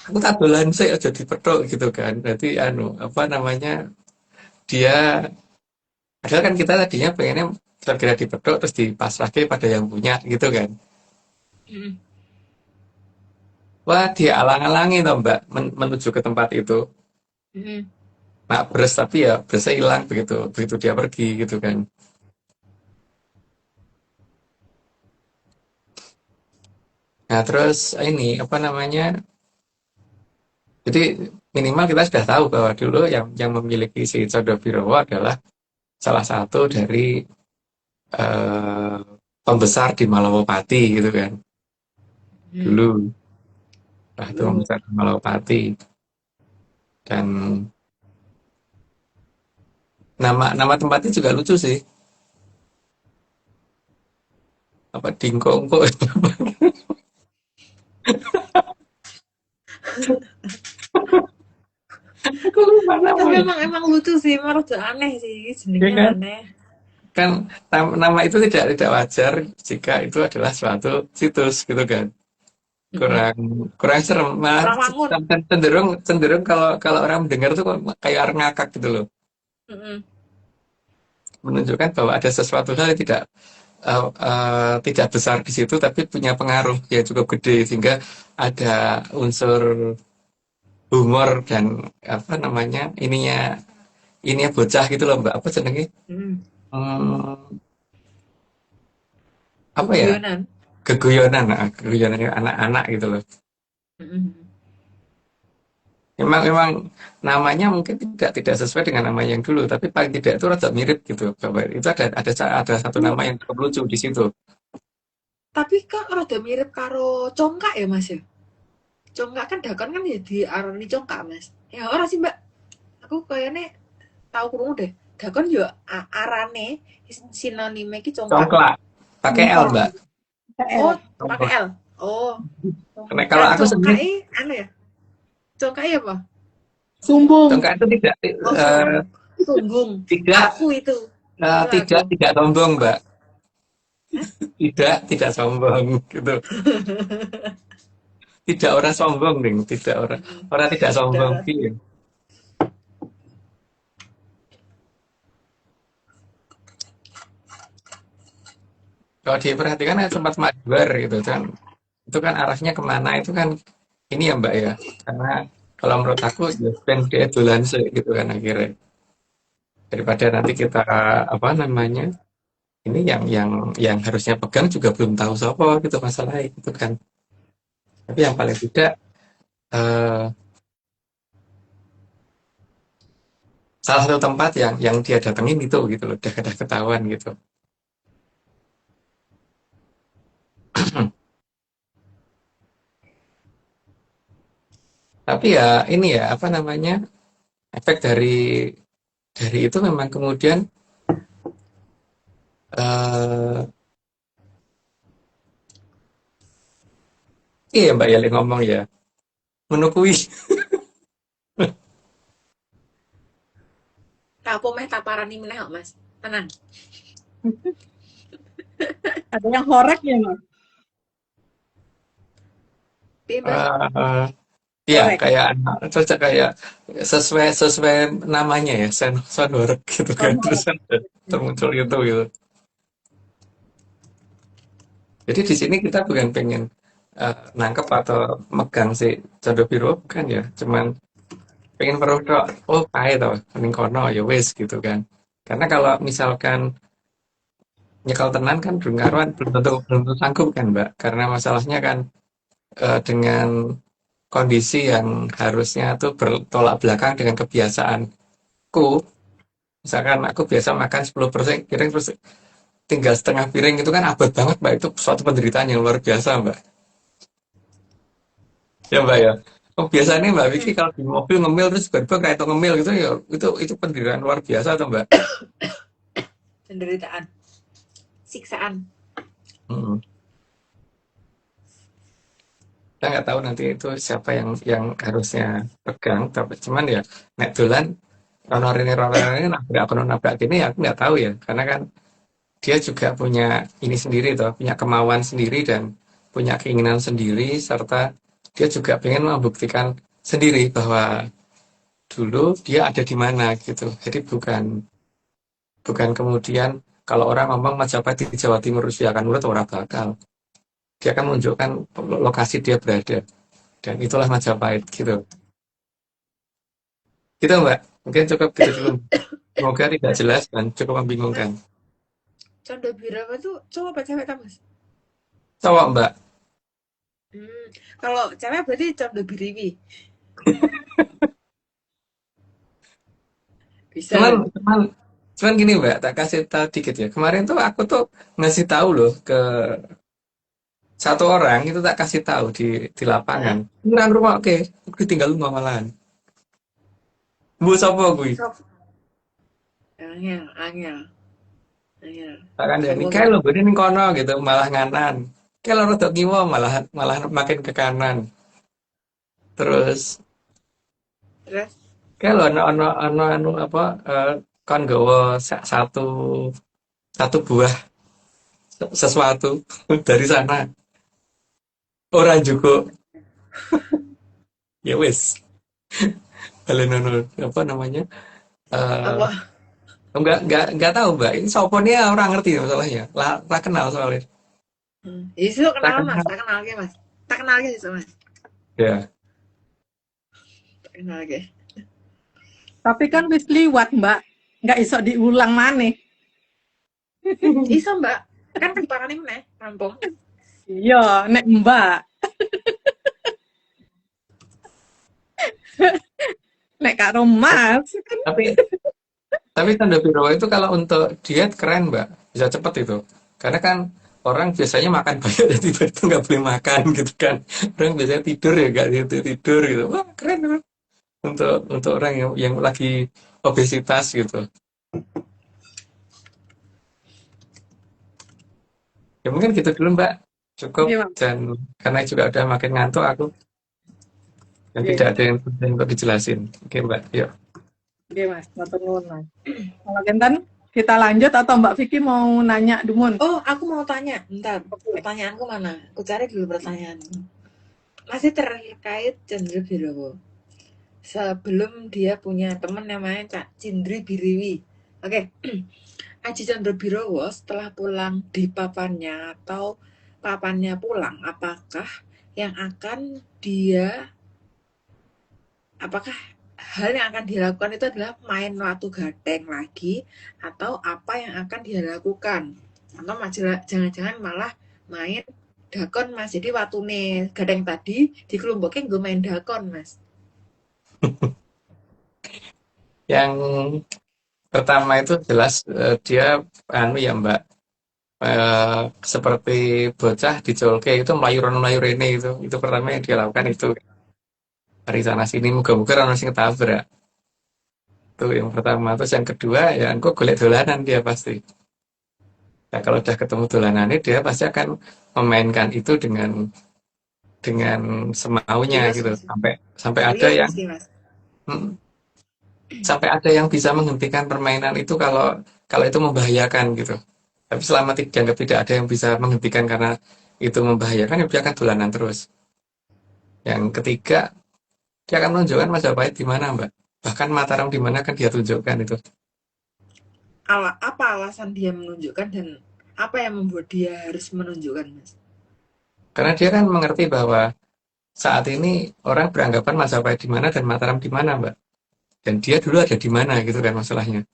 aku tak dolan sih aja dipethuk gitu kan. Berarti apa namanya dia padahal kan kita tadinya pengennya segera dipethuk terus dipasrahke pada yang punya gitu kan. Wah, dia alang-alangi toh Mbak menuju ke tempat itu. Nak beres tapi ya beresnya hilang begitu begitu dia pergi gitu kan. Nah, terus ini apa namanya? Jadi minimal kita sudah tahu bahwa dulu yang memiliki si Condro Birowo adalah salah satu dari eh, pembesar di Malawapati gitu kan. Dulu. Nah, itu pembesar di Malawapati. Dan nama tempatnya juga lucu sih. Apa Dingkongko. Aku lupa
Tapi
namanya.
emang lucu sih, emang rada aneh sih,
Ya
jenengnya
kan?
aneh.
Kan nama itu tidak wajar jika itu adalah suatu situs gitu kan. Kurang kurang serem, malah
Orang wangun.
cenderung cenderung kalau kalau orang mendengar tuh kok kayak orang ngakak gitu loh.
Mm-mm.
Menunjukkan bahwa ada sesuatu hal yang tidak besar di situ tapi punya pengaruh yang cukup gede sehingga ada unsur humor dan apa namanya ininya bocah gitu loh Mbak, apa jenenge?
Hmm.
Hmm, apa ya?
Keguyonan.
Keguyonan anak-anak gitu loh.
Hmm.
Memang namanya mungkin tidak sesuai dengan nama yang dulu, tapi paling tidak itu rada mirip gitu. Bapak. Itu ada satu nama yang cukup lucu di situ.
Tapi kok rada mirip karo congkak ya Mas ya? Congkak kan dakon kan ya diarani congkak Mas. Ya ora sih Mbak. Aku kayaknya tahu krungu deh. Dakon yo arane sinonime iki congkak.
Congklak, pakai L
Congklak.
Mbak.
Oh, pakai
Congklak.
L. Oh,
Karena kalau aku sebenarnya
congkak anu ya? Congkak apa?
Sumbung.
congklak itu tidak
Oh, sunggung.
tidak
Aku itu.
tidak sombong Mbak. Tidak sombong gitu. Tidak orang sombong nih, tidak orang tidak sombong gitu. Kalau diperhatikan kan sempat maduar gitu kan. Itu kan arahnya kemana itu kan ini ya Mbak ya. Karena kalau menurut aku ya ben dia dolan sih gitu kan akhirnya. Daripada nanti kita apa namanya? Ini yang harusnya pegang juga belum tahu siapa gitu masalahnya itu kan. Tapi yang paling tidak eh, salah satu tempat yang dia datengin itu gitu loh, udah ketahuan gitu. Tapi ya ini ya apa namanya? Efek dari itu memang kemudian eh iya Mbak Yali ngomong ya, menukui.
Apa meh taparani meneh kok Mas. Tenang.
Ada yang horek ya, Mas?
Piye Mas?
Iya
Horek.
kayak cocok kayak sesuai namanya ya, sound horeg gitu kan,
Horek.
terus kan muncul gitu gitu. Jadi di sini kita bukan pengen nangkep atau megang si Condo Biru bukan ya, cuman pengen meruh tok, oh kae to, ning kono ya wis gitu kan. Karena kalau misalkan nyekel tenan kan belum tentu sanggup kan Mbak, karena masalahnya kan dengan kondisi yang harusnya tuh bertolak belakang dengan kebiasaanku. Misalkan aku biasa makan 10% piring terus tinggal setengah piring itu kan abot banget Mbak, itu suatu penderitaan yang luar biasa Mbak. Ya Mbak ya. Oh, biasanya Mbak Vicky kalau di mobil ngemil terus tiba-tiba kayak itu ngemil gitu ya itu penderitaan luar biasa tuh Mbak.
Penderitaan. Siksaan.
Hmm. Kita nggak tahu nanti itu siapa yang harusnya pegang, tapi cuman ya nek dolan rono rene nabrak ini ya aku nggak tahu ya, karena kan dia juga punya ini sendiri toh, punya kemauan sendiri dan punya keinginan sendiri serta dia juga pengen membuktikan sendiri bahwa dulu dia ada di mana gitu. Jadi bukan kemudian kalau orang ngomong Majapahit di Jawa Timur usia akan menurut orang bakal. Dia akan menunjukkan lokasi dia berada dan itulah Majapahit gitu. Gitu Mbak. Mungkin cukup gitu dulu. Semoga tidak jelas dan cukup membingungkan.
Condo Birama tuh cowok apa cewek Mas?
Cowok Mbak.
Kalau cewek berarti Condo Biriwi. Bisa.
Cuman gini Mbak, tak kasih tahu dikit ya. Kemarin tuh aku tuh ngasih tahu loh ke satu orang itu tak kasih tahu di lapangan. Nang rumah oke, aku ditinggal rumah malahan. Bu sapa kuwi?
Angel, angel.
Tak kandhani kae lho gone ning kono gitu, malah nganan. Kae lho rada kiwa malah makin ke kanan. Terus kae lho ana anu apa kon nggawa satu buah sesuatu dari sana. Orang juga ya wis. Balenono apa namanya?
Apa?
Enggak tahu, Mbak. Ini soponnya orang ngerti masalahnya. Lah kenal soalnya.
Isu
Lah
kenal mas,
kenal.
tak kenal ke mas, tak kenal ke isu mas,
Ya.
tak kenal ke.
Tapi kan wis liwat, Mbak. Nggak iso diulang maneh.
Iso mbak, kan diparani meneh, rampung.
Iya, nek Mbak. Nek karo Mas kan
Tapi Canda Birowo itu kalau untuk diet keren, Mbak. Bisa cepet itu. Karena kan orang biasanya makan banyak dan tiba-tiba nggak boleh makan gitu kan. Orang biasanya tidur ya nggak tidur gitu. Wah keren itu. Untuk orang yang lagi obesitas gitu. Ya mungkin gitu dulu, Mbak. Cukup
gimana?
dan karena juga udah makin ngantuk aku dan
Oke,
tidak ada yang penting untuk dijelasin. Oke, Mbak. Yuk.
oke Mas, matur nuwun Mas. Kalau Genten kita lanjut atau Mbak Vicky mau nanya dumun?
Oh, aku mau tanya, bentar,
Oke.
pertanyaanku mana? Aku cari dulu pertanyaan. Masih terkait Chandra Birowo. Sebelum dia punya teman namanya Cak Cindri Biriwi. Oke, Aji Chandra Birowo setelah pulang di papannya atau papannya pulang, yang akan dia, apakah hal yang akan dilakukan itu adalah main watu gadeng lagi atau apa yang akan dia lakukan? Atau jangan-jangan malah main dakon mas, jadi watune gadeng tadi dikelumpukin gue main dakon mas.
Yang pertama itu jelas dia anu ya, Mbak. Seperti bocah di Jolke itu melayur ini itu pertama yang dia lakukan itu dari sana sini muga-muga orang sing ketabrak itu yang pertama. Terus yang kedua ya engko golek dolanan dia pasti. Nah, kalau udah ketemu dolanannya dia pasti akan memainkan itu dengan semaunya
Serius
gitu
mas,
sampai sampai ada
serius
yang
pasti mas.
hmm, sampai ada yang bisa menghentikan permainan itu kalau kalau itu membahayakan gitu. Tapi selama dianggap tidak ada yang bisa menghentikan karena itu membahayakan, ya dia akan dolanan terus. Yang ketiga, dia akan menunjukkan Majapahit di mana, Mbak. Bahkan Mataram di mana kan dia tunjukkan itu.
Apa alasan dia menunjukkan dan apa yang membuat dia harus menunjukkan mas?
Karena dia kan mengerti bahwa saat ini orang beranggapan Majapahit di mana dan Mataram di mana, Mbak. Dan dia dulu ada di mana gitu kan masalahnya.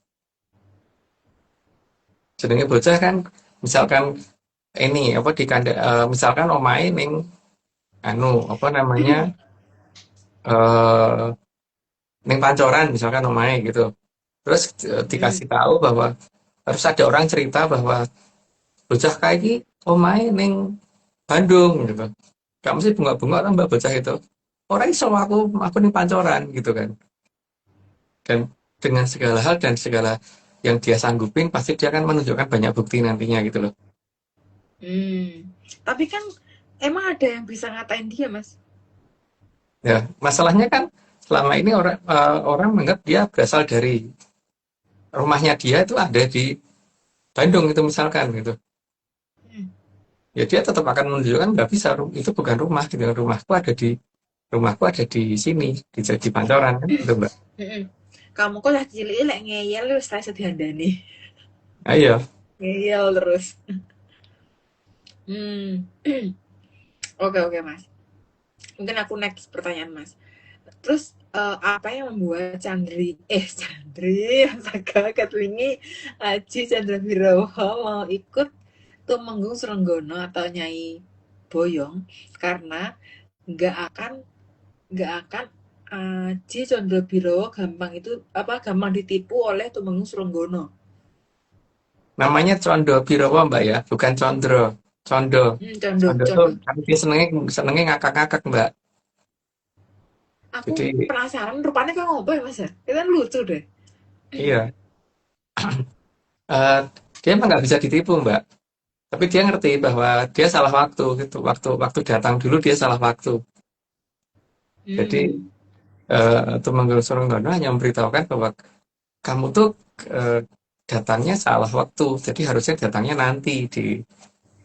Sedangkan bocah kan misalkan ini apa misalkan omahe ning anu apa namanya eh ning Pancoran misalkan omahe gitu. Terus dikasih tahu bahwa harus ada orang cerita bahwa bocah kayak gini omahe ning Bandung gitu. Kamu sih bunga-bunga kan mbak bocah itu. Orang iso aku ning Pancoran gitu kan. Dan dengan segala hal dan segala yang dia sanggupin pasti dia akan menunjukkan banyak bukti nantinya gitu loh.
Tapi kan emang ada yang bisa ngatain dia mas?
Ya, masalahnya kan selama ini orang menganggap dia berasal dari rumahnya dia itu ada di Bandung itu misalkan gitu. Ya dia tetap akan menunjukkan nggak bisa itu bukan rumah gitu. Rumahku ada di sini di Pancoran kan gitu Mbak.
Kamu kok lah cilik lek ngeyel wis ra iso diandani.
Ayo.
Ngeyel terus. Oke mas. Mungkin aku next pertanyaan mas. Terus apa yang membuat Chandri Saga Ketwingi Aji Chandra Birowo mau ikut Tumenggung Srenggono atau Nyai Boyong karena nggak akan Aji Chandra Birowo gampang ditipu oleh Tumenggung Srenggono.
Namanya Condo Birowo Mbak ya, bukan Condro. Condo. Condo tuh kan dia senengnya ngakak-ngakak Mbak.
Aku
Jadi
penasaran rupanya kayak ngopo ya mas ya? Itu kan lucu deh.
iya. Dia emang nggak bisa ditipu Mbak. Tapi dia ngerti bahwa dia salah waktu gitu. Waktu datang dulu dia salah waktu. Jadi Tumenggung Srenggono hanya memberitahukan bahwa kamu tuh datangnya salah waktu. Jadi harusnya datangnya nanti di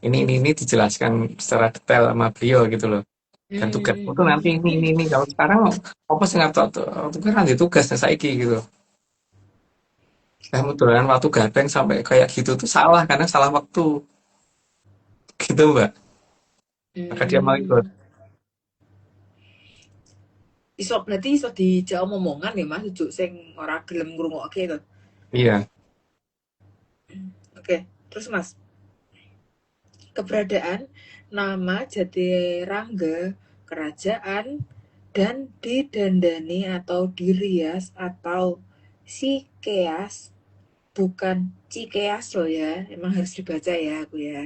ini dijelaskan secara detail sama beliau gitu loh. Dan tugasmu tuh nanti ini. Kalau sekarang apa sih nggak tahu itu kan nanti tugasnya saiki gitu. Kamu dolanan watu gandeng sampai kayak gitu tuh salah karena salah waktu. Gitu, Mbak. Maka dia mau ikut.
Hmm. Iso berarti iso dijak omongan ya Mas, ujuk sing ora gelem ngrungokke to.
Iya.
Oke, terus Mas, keberadaan nama Jatirangga, kerajaan, dan didandani atau dirias atau Sikeas, bukan Cikeas loh ya, emang harus dibaca ya aku ya.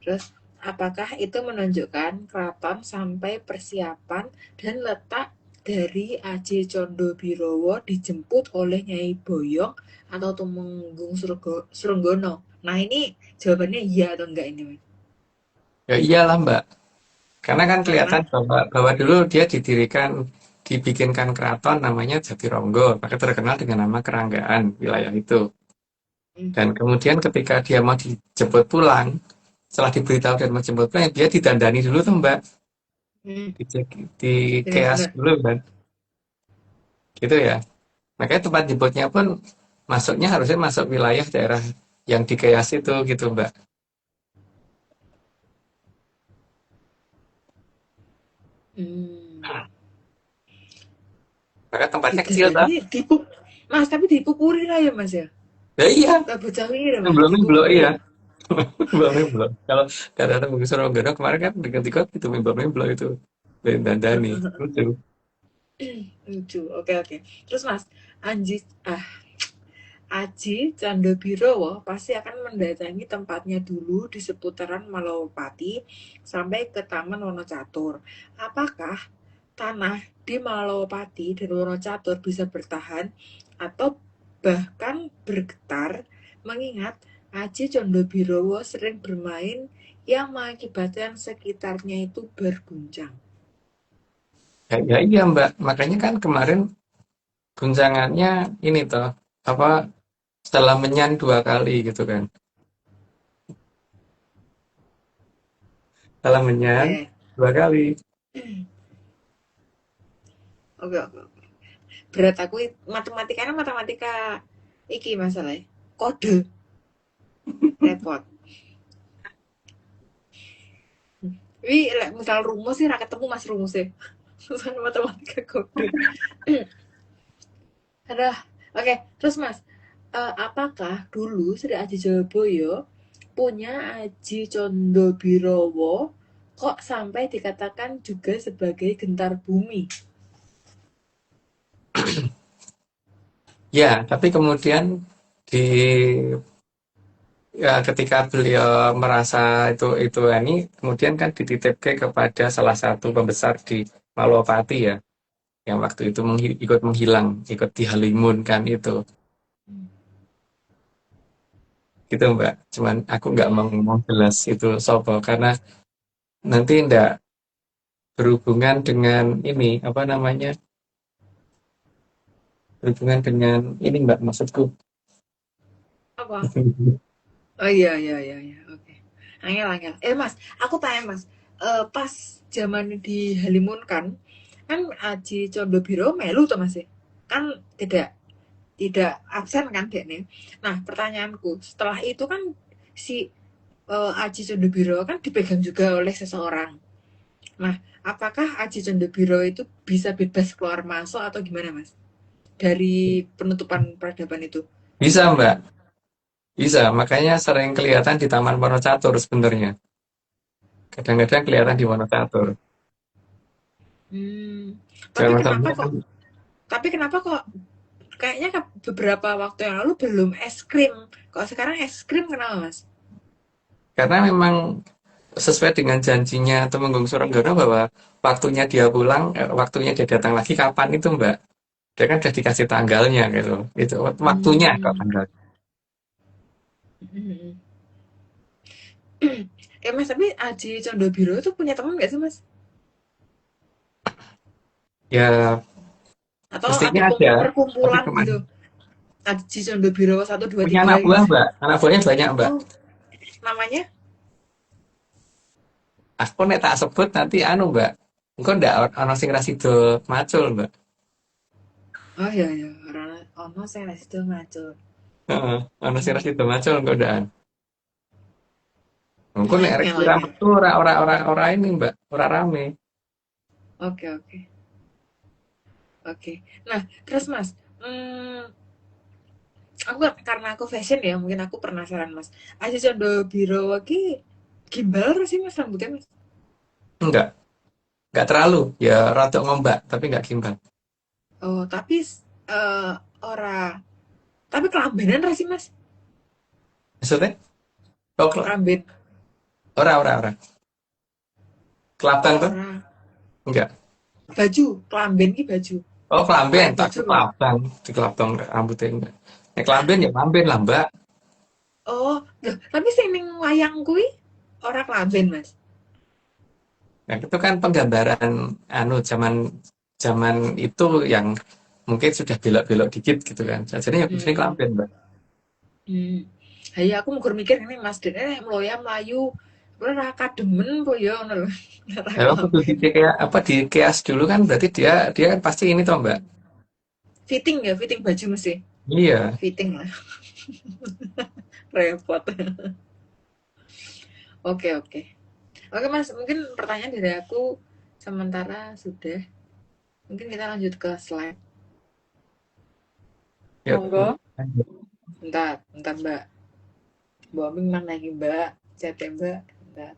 Terus, apakah itu menunjukkan keraton sampai persiapan dan letak dari Aji Condobirowo dijemput oleh Nyai Boyong atau Tumenggung Surenggono? Nah ini jawabannya iya atau enggak ini, Mas?
Ya iyalah, Mbak. Karena kan kelihatan
Karena
bahwa dulu dia dibikinkan keraton namanya Jatironggo, maka terkenal dengan nama keranggaan wilayah itu.
hmm,
Dan kemudian ketika dia mau dijemput pulang, setelah diberitahu dan mau jemput pulang, dia didandani dulu tuh Mbak,
hmm,
di keas
benar-benar.
dulu kan, gitu ya. Makanya tempat jemputnya pun masuknya harusnya masuk wilayah daerah yang di keas itu gitu Mbak.
Hmm.
Maka tempatnya kecil tuh.
Didandani Mas, tapi dipupuri lah ya Mas ya.
Ya iya,
Gak bocah ya Mas,
belum
dipupuri.
iya. Belum. Kalau kata Bung Surogoro kemarin kan diganti itu belum itu dari Dandani. Lucu.
Lucu. Oke, oke. Terus Mas, Anji Aji Candobirowo pasti akan mendatangi tempatnya dulu di seputaran Malawapati sampai ke Taman Wonocatur. Apakah tanah di Malawapati dan Wonocatur bisa bertahan atau bahkan bergetar mengingat Aji Condobirowo sering bermain yang mengakibatkan sekitarnya itu berguncang?
Ya iya Mbak, makanya kan kemarin guncangannya ini toh apa setelah menyan 2 kali gitu kan. Setelah menyan
Oke,
2 kali.
oke, oke. Berat aku matematikanya matematika iki masalahnya. Kode repot. Wih, misal rumus sih ra ketemu Mas rumusnya. Susah matematika kode. Aduh, oke. Terus Mas, apakah dulu Sri Aji Joyoboyo punya Aji Condobirowo kok sampai dikatakan juga sebagai gentar bumi?
Ya, tapi kemudian di ya ketika beliau merasa itu ini kemudian kan dititipkan kepada salah satu pembesar di Malowapati ya yang waktu itu ikut menghilang, ikut dihalimunkan itu. Gitu Mbak. Cuman aku nggak mau
Hmm,
ngomong jelas itu sopo karena nanti ndak berhubungan dengan ini apa namanya berhubungan dengan ini Mbak maksudku.
apa? Oh iya, iya, iya, iya. Oke. Angel, angel. Mas, aku tanya Mas. Pas zaman di Halimun kan Aji Condobiro melu tuh Mas ya? Kan tidak absen kan dek nih. Nah, pertanyaanku, setelah itu kan si Aji Condobiro kan dipegang juga oleh seseorang. Nah, apakah Aji Condobiro itu bisa bebas keluar masuk atau gimana Mas? Dari penutupan peradaban itu?
Bisa Mbak, bisa. Makanya sering kelihatan di Taman Wonocatur sebenarnya. Kadang-kadang kelihatan di Wonocatur.
Hmm. Tapi
Jangan
kenapa
sampai kan
kok? Tapi kenapa kok? Kayaknya beberapa waktu yang lalu belum es krim. Kok sekarang es krim kenapa Mas?
karena memang sesuai dengan janjinya Temenggung Surenggana bahwa waktunya dia pulang, waktunya dia datang lagi kapan itu Mbak. Dia kan udah dikasih tanggalnya gitu. Itu waktunya kok
Hmm.
tanggal.
Hmm. Mas, tapi Aji Condobiro itu punya teman nggak sih Mas?
Ya
Atau
mestinya ada. Tapi
perkumpulan
kemana?
gitu? Aji Condobiro 1, 2,
Punya
3
anak
gitu.
buah Mbak. Anak buahnya banyak Mbak.
Oh, namanya?
Aku nek tak sebut nanti anu Mbak. Engko ndak ono sing ra sida macul Mbak.
Oh iya, iya. Ono saya situ macul.
Heeh, ana sing ras sida macul godaan. Engko nek arek
Banyak
kira
lagi.
metu ora ini, Mbak, ora rame.
Oke, oke, oke. Nah, terus Mas, hmm, karena aku fashion ya, mungkin aku penasaran Mas. Aja condo biro lagi gimbal sih Mas rambutnya Mas.
Enggak terlalu, ya rada ngombak tapi enggak gimbal.
Oh, tapi eh ora, tapi kelambenan sih Mas.
Maksudnya? Oh,
Kelamben
ora. Kelabang tuh?
ora.
Enggak.
Baju, kelamben ki baju.
Oh, kelamben,
Kayak
tak
baju loh.
kelabang, di kelabang rambutnya enggak. Nek kelamben ya kelamben lah, Mbak.
Oh, loh, tapi sing ning wayang kuwi ora kelamben Mas.
Nah, itu kan penggambaran anu zaman zaman itu yang mungkin sudah belok-belok dikit gitu kan. Jadi ya kudunya
Hmm.
kelamben, Mbak.
Hmm. Hayu aku mungkur mikir ini Mas Dene mloya mlayu ora kademen po ya ngono lho. Ora
Ya, kudu
kelamben.
di kayak apa di keas dulu kan berarti dia dia kan pasti ini toh, Mbak.
Fitting ya, fitting baju mesti.
Iya.
Fitting lah. Repot. Oke, oke. Oke Mas, mungkin pertanyaan dari aku sementara sudah. Mungkin kita lanjut ke slide.
Yuk.
Monggo.
Bentar, bentar Mbak. Mbak Ming mana lagi Mbak? Chat ya Mbak. Bentar.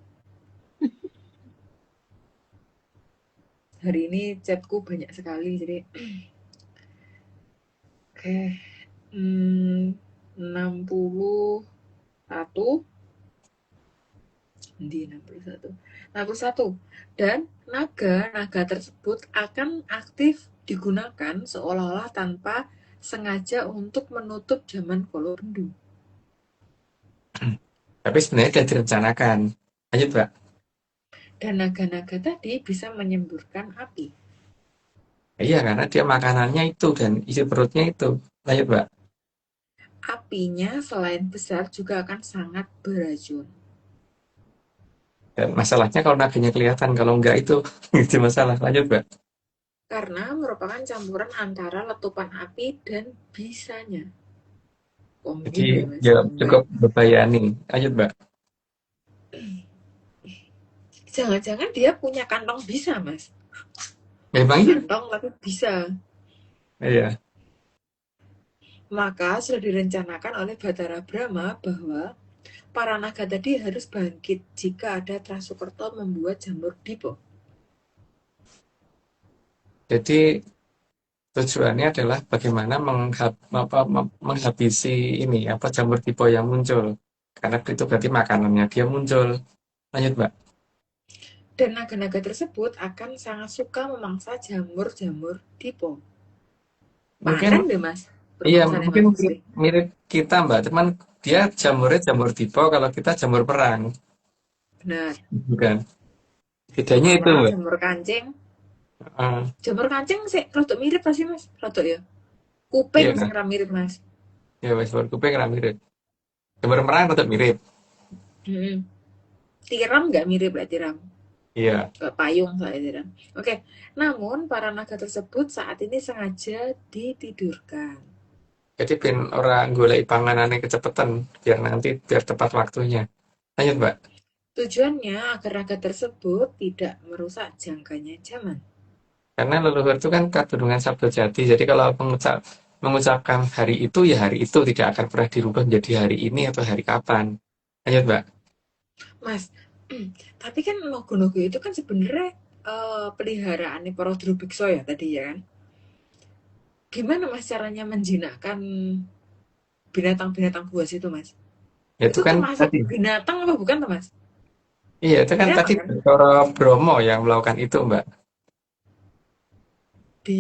Hari ini chatku banyak sekali, jadi oke. 61 di 61 dan naga tersebut akan aktif digunakan seolah-olah tanpa sengaja untuk menutup zaman Kolobendu.
Tapi sebenarnya sudah direncanakan. Lanjut, Mbak.
Dan naga-naga tadi bisa menyemburkan api.
Iya, karena dia makanannya itu dan isi perutnya itu. Lanjut, Mbak.
Apinya selain besar juga akan sangat beracun.
Dan masalahnya kalau naganya kelihatan, kalau enggak itu itu masalah. Lanjut, Mbak.
Karena merupakan campuran antara letupan api dan bisanya.
Jadi
Omnya Mas,
ya
Mbak.
cukup bebayani. Lanjut, Mbak.
Jangan-jangan dia punya kantong bisa, Mas.
Memang iya.
Kantong tapi bisa.
Iya.
Maka sudah direncanakan oleh Batara Brahma bahwa para naga tadi harus bangkit jika ada Trasukerto membuat jamur dipo.
Jadi tujuannya adalah bagaimana menghabisi ini apa jamur tipe yang muncul. Karena itu berarti makanannya dia muncul. Lanjut, Mbak.
Dan naga-naga tersebut akan sangat suka memangsa jamur-jamur dipo.
Mungkin
Panen deh, Mas.
iya,
Permangsa
mungkin
Mas
mirip,
mesti.
mirip kita, Mbak. Cuman dia jamurnya jamur tipe, kalau kita jamur perang,
Benar.
bukan? Bedanya
Jamur
itu,
merah,
Mbak.
jamur kancing.
Ah,
Jamur kancing sih rada mirip pasti, Mas. Rada ya. Kuping
iya,
sing ra mirip, Mas.
ya Mas, jamur kuping kira mirip. Jamur perang tetap mirip.
Hmm. Tiram nggak mirip lah tiram.
Iya.
Payung saya tiram. Oke. Namun para naga tersebut saat ini sengaja ditidurkan.
Jadi ben orang golek panganane kecepatan, biar tepat waktunya. Lanjut, Mbak.
Tujuannya agar naga tersebut tidak merusak jangkanya zaman.
Karena leluhur itu kan keturunan sabda jati. Jadi kalau mengucapkan hari itu ya hari itu tidak akan pernah dirubah menjadi hari ini atau hari kapan. Lanjut, Mbak.
Mas, tapi kan nogo-nogo itu kan sebenarnya peliharaan para Drubiksa ya tadi ya kan. Gimana Mas caranya menjinakkan binatang-binatang buas itu Mas?
Ya itu
Itu
kan
termasuk
tadi.
binatang apa bukan tuh Mas?
Iya, itu kan tadi
Binatang kan?
Bathara Bromo yang melakukan itu, Mbak.
Di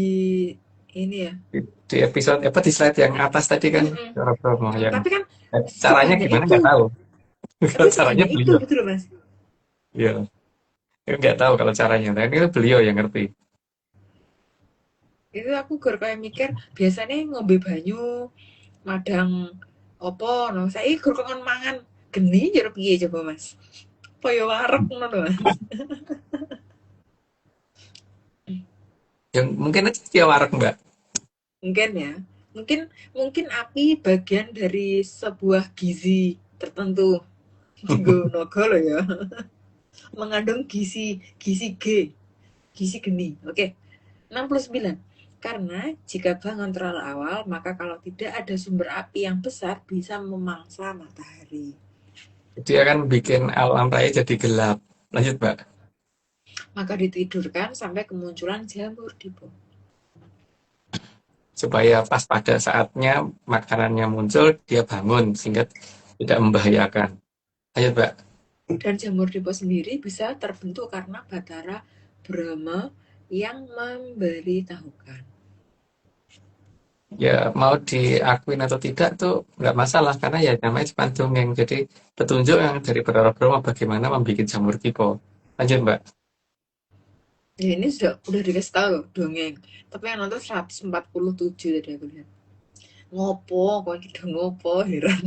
ini ya.
Di episode apa di slide yang atas tadi kan
Mm-mm.
Bathara Bromo yang
Tapi kan
caranya
sebanyak
gimana
itu.
nggak tahu.
Tapi
Kalau caranya
sebanyak itu
beliau.
gitu loh Mas.
Iya, nggak tahu kalau caranya. Tapi itu beliau yang ngerti.
Itu aku kayak mikir biasanya ngombe banyu madang opo no saya gur kongen mangan geni jero piye coba Mas? Kaya wareg ngono lho Mas.
Yang mungkin aja dia warak, Mbak.
Mungkin ya. Mungkin mungkin api bagian dari sebuah gizi tertentu. Gue nogo loh ya. Mengandung gizi gizi gizi geni. Oke. 69. Karena jika bangun terlalu awal, maka kalau tidak ada sumber api yang besar bisa memangsa matahari.
Dia akan bikin alam raya jadi gelap. Lanjut, Mbak.
Maka ditidurkan sampai kemunculan jamur di bawah.
Supaya pas pada saatnya makanannya muncul, dia bangun sehingga tidak membahayakan. Lanjut, Mbak.
Dan jamur dipo sendiri bisa terbentuk karena Batara Brahma yang memberitahukan.
Ya mau diakuin atau tidak tuh nggak masalah karena ya namanya cuma dongeng. Jadi petunjuk yang dari Bathara Brahma bagaimana membuat jamur kipo. Lanjut, Mbak.
Ya ini udah dikasih tahu dongeng. Tapi yang nonton 147 tadi aku lihat. Ngopo, kok gitu ngopo, heran.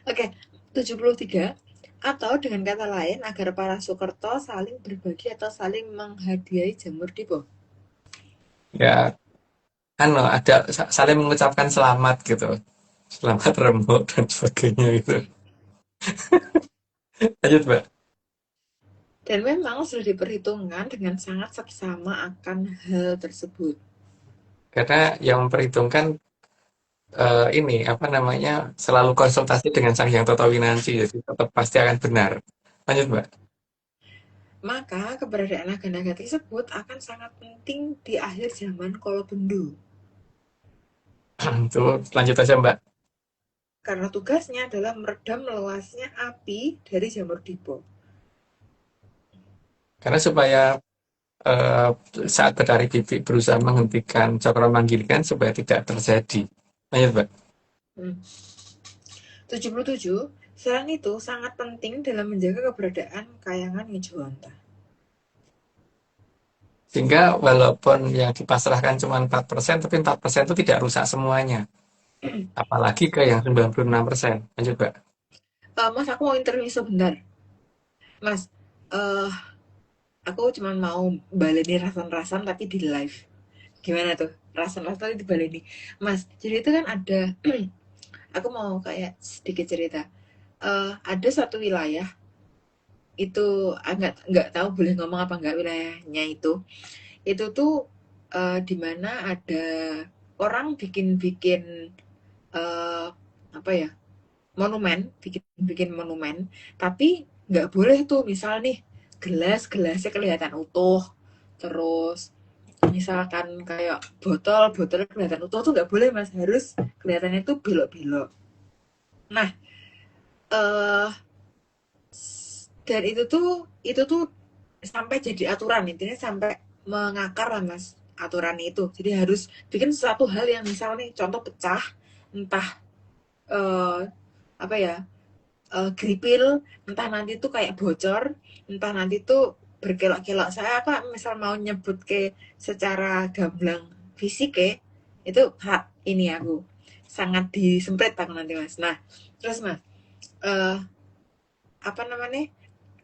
Oke, 73. Atau dengan kata lain, agar para Sukerto saling berbagi atau saling menghadiahi jamur dipo.
Ya ada saling mengucapkan selamat gitu. Selamat remuk dan sebagainya gitu. Lanjut, Mbak.
Dan memang sudah diperhitungkan dengan sangat seksama akan hal tersebut.
Karena yang memperhitungkan ini apa namanya selalu konsultasi dengan Sang Hyang Toto Winanci, jadi tetap pasti akan benar. Lanjut, Mbak.
Maka keberadaan naga-naga tersebut akan sangat penting di akhir zaman Kolobendu.
Tuh, lanjut aja, Mbak.
Karena tugasnya adalah meredam meluasnya api dari jamur dipo.
Karena supaya saat Betari Bibik berusaha menghentikan Cokro Manggilkan supaya tidak terjadi. Lanjut, Mbak.
77. Selain itu sangat penting dalam menjaga keberadaan Kayangan Ngejowanta.
Sehingga walaupun yang dipasrahkan cuma 4%, tapi 4% itu tidak rusak semuanya. Apalagi ke yang 96%. Lanjut, Mbak.
Mas, aku mau interview sebentar. Mas, aku cuma mau baleni rasan-rasan tapi di live. Gimana tuh? Rasan-rasan tapi dibaleni. Mas, jadi itu kan ada, aku mau kayak sedikit cerita. Ada satu wilayah, itu nggak tahu boleh ngomong apa nggak wilayahnya itu tuh di mana ada orang bikin apa ya, monumen, bikin monumen, tapi nggak boleh tuh misal nih gelasnya kelihatan utuh, terus misalkan kayak botol kelihatan utuh tuh nggak boleh Mas, harus kelihatannya tuh belok-belok. Nah, dan itu tuh sampai jadi aturan, intinya sampai mengakar lah Mas aturan itu. Jadi harus bikin sesuatu hal yang misalnya contoh pecah, entah apa ya, gripil, entah nanti tuh kayak bocor, entah nanti tuh berkelok-kelok. Saya misal mau nyebut ke secara gamblang fisik itu hak ini aku sangat disemprit aku nanti Mas. Nah terus Mas, apa namanya,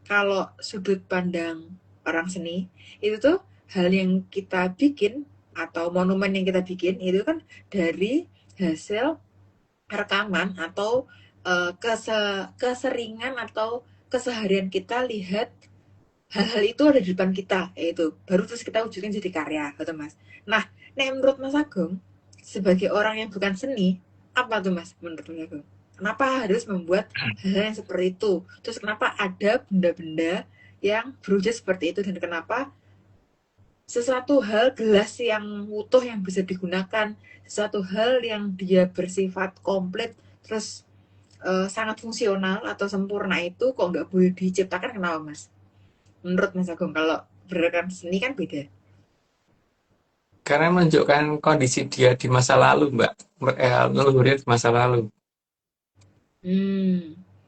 kalau sudut pandang orang seni itu tuh hal yang kita bikin atau monumen yang kita bikin itu kan dari hasil rekaman atau keseringan atau keseharian kita lihat hal-hal itu ada di depan kita, yaitu baru terus kita wujudkan jadi karya, gitu Mas. Nah, menurut Mas Agung sebagai orang yang bukan seni, apa tuh Mas menurut Mas Agung? Kenapa harus membuat hal yang seperti itu? Terus kenapa ada benda-benda yang berwujud seperti itu, dan kenapa sesuatu hal gelas yang utuh yang bisa digunakan, sesuatu hal yang dia bersifat komplit terus sangat fungsional atau sempurna itu kok nggak boleh diciptakan, kenapa Mas? Menurut Mas Agung, kalau berdasarkan seni kan beda.
Karena menunjukkan kondisi dia di masa lalu, Mbak. Leluhurnya di masa lalu.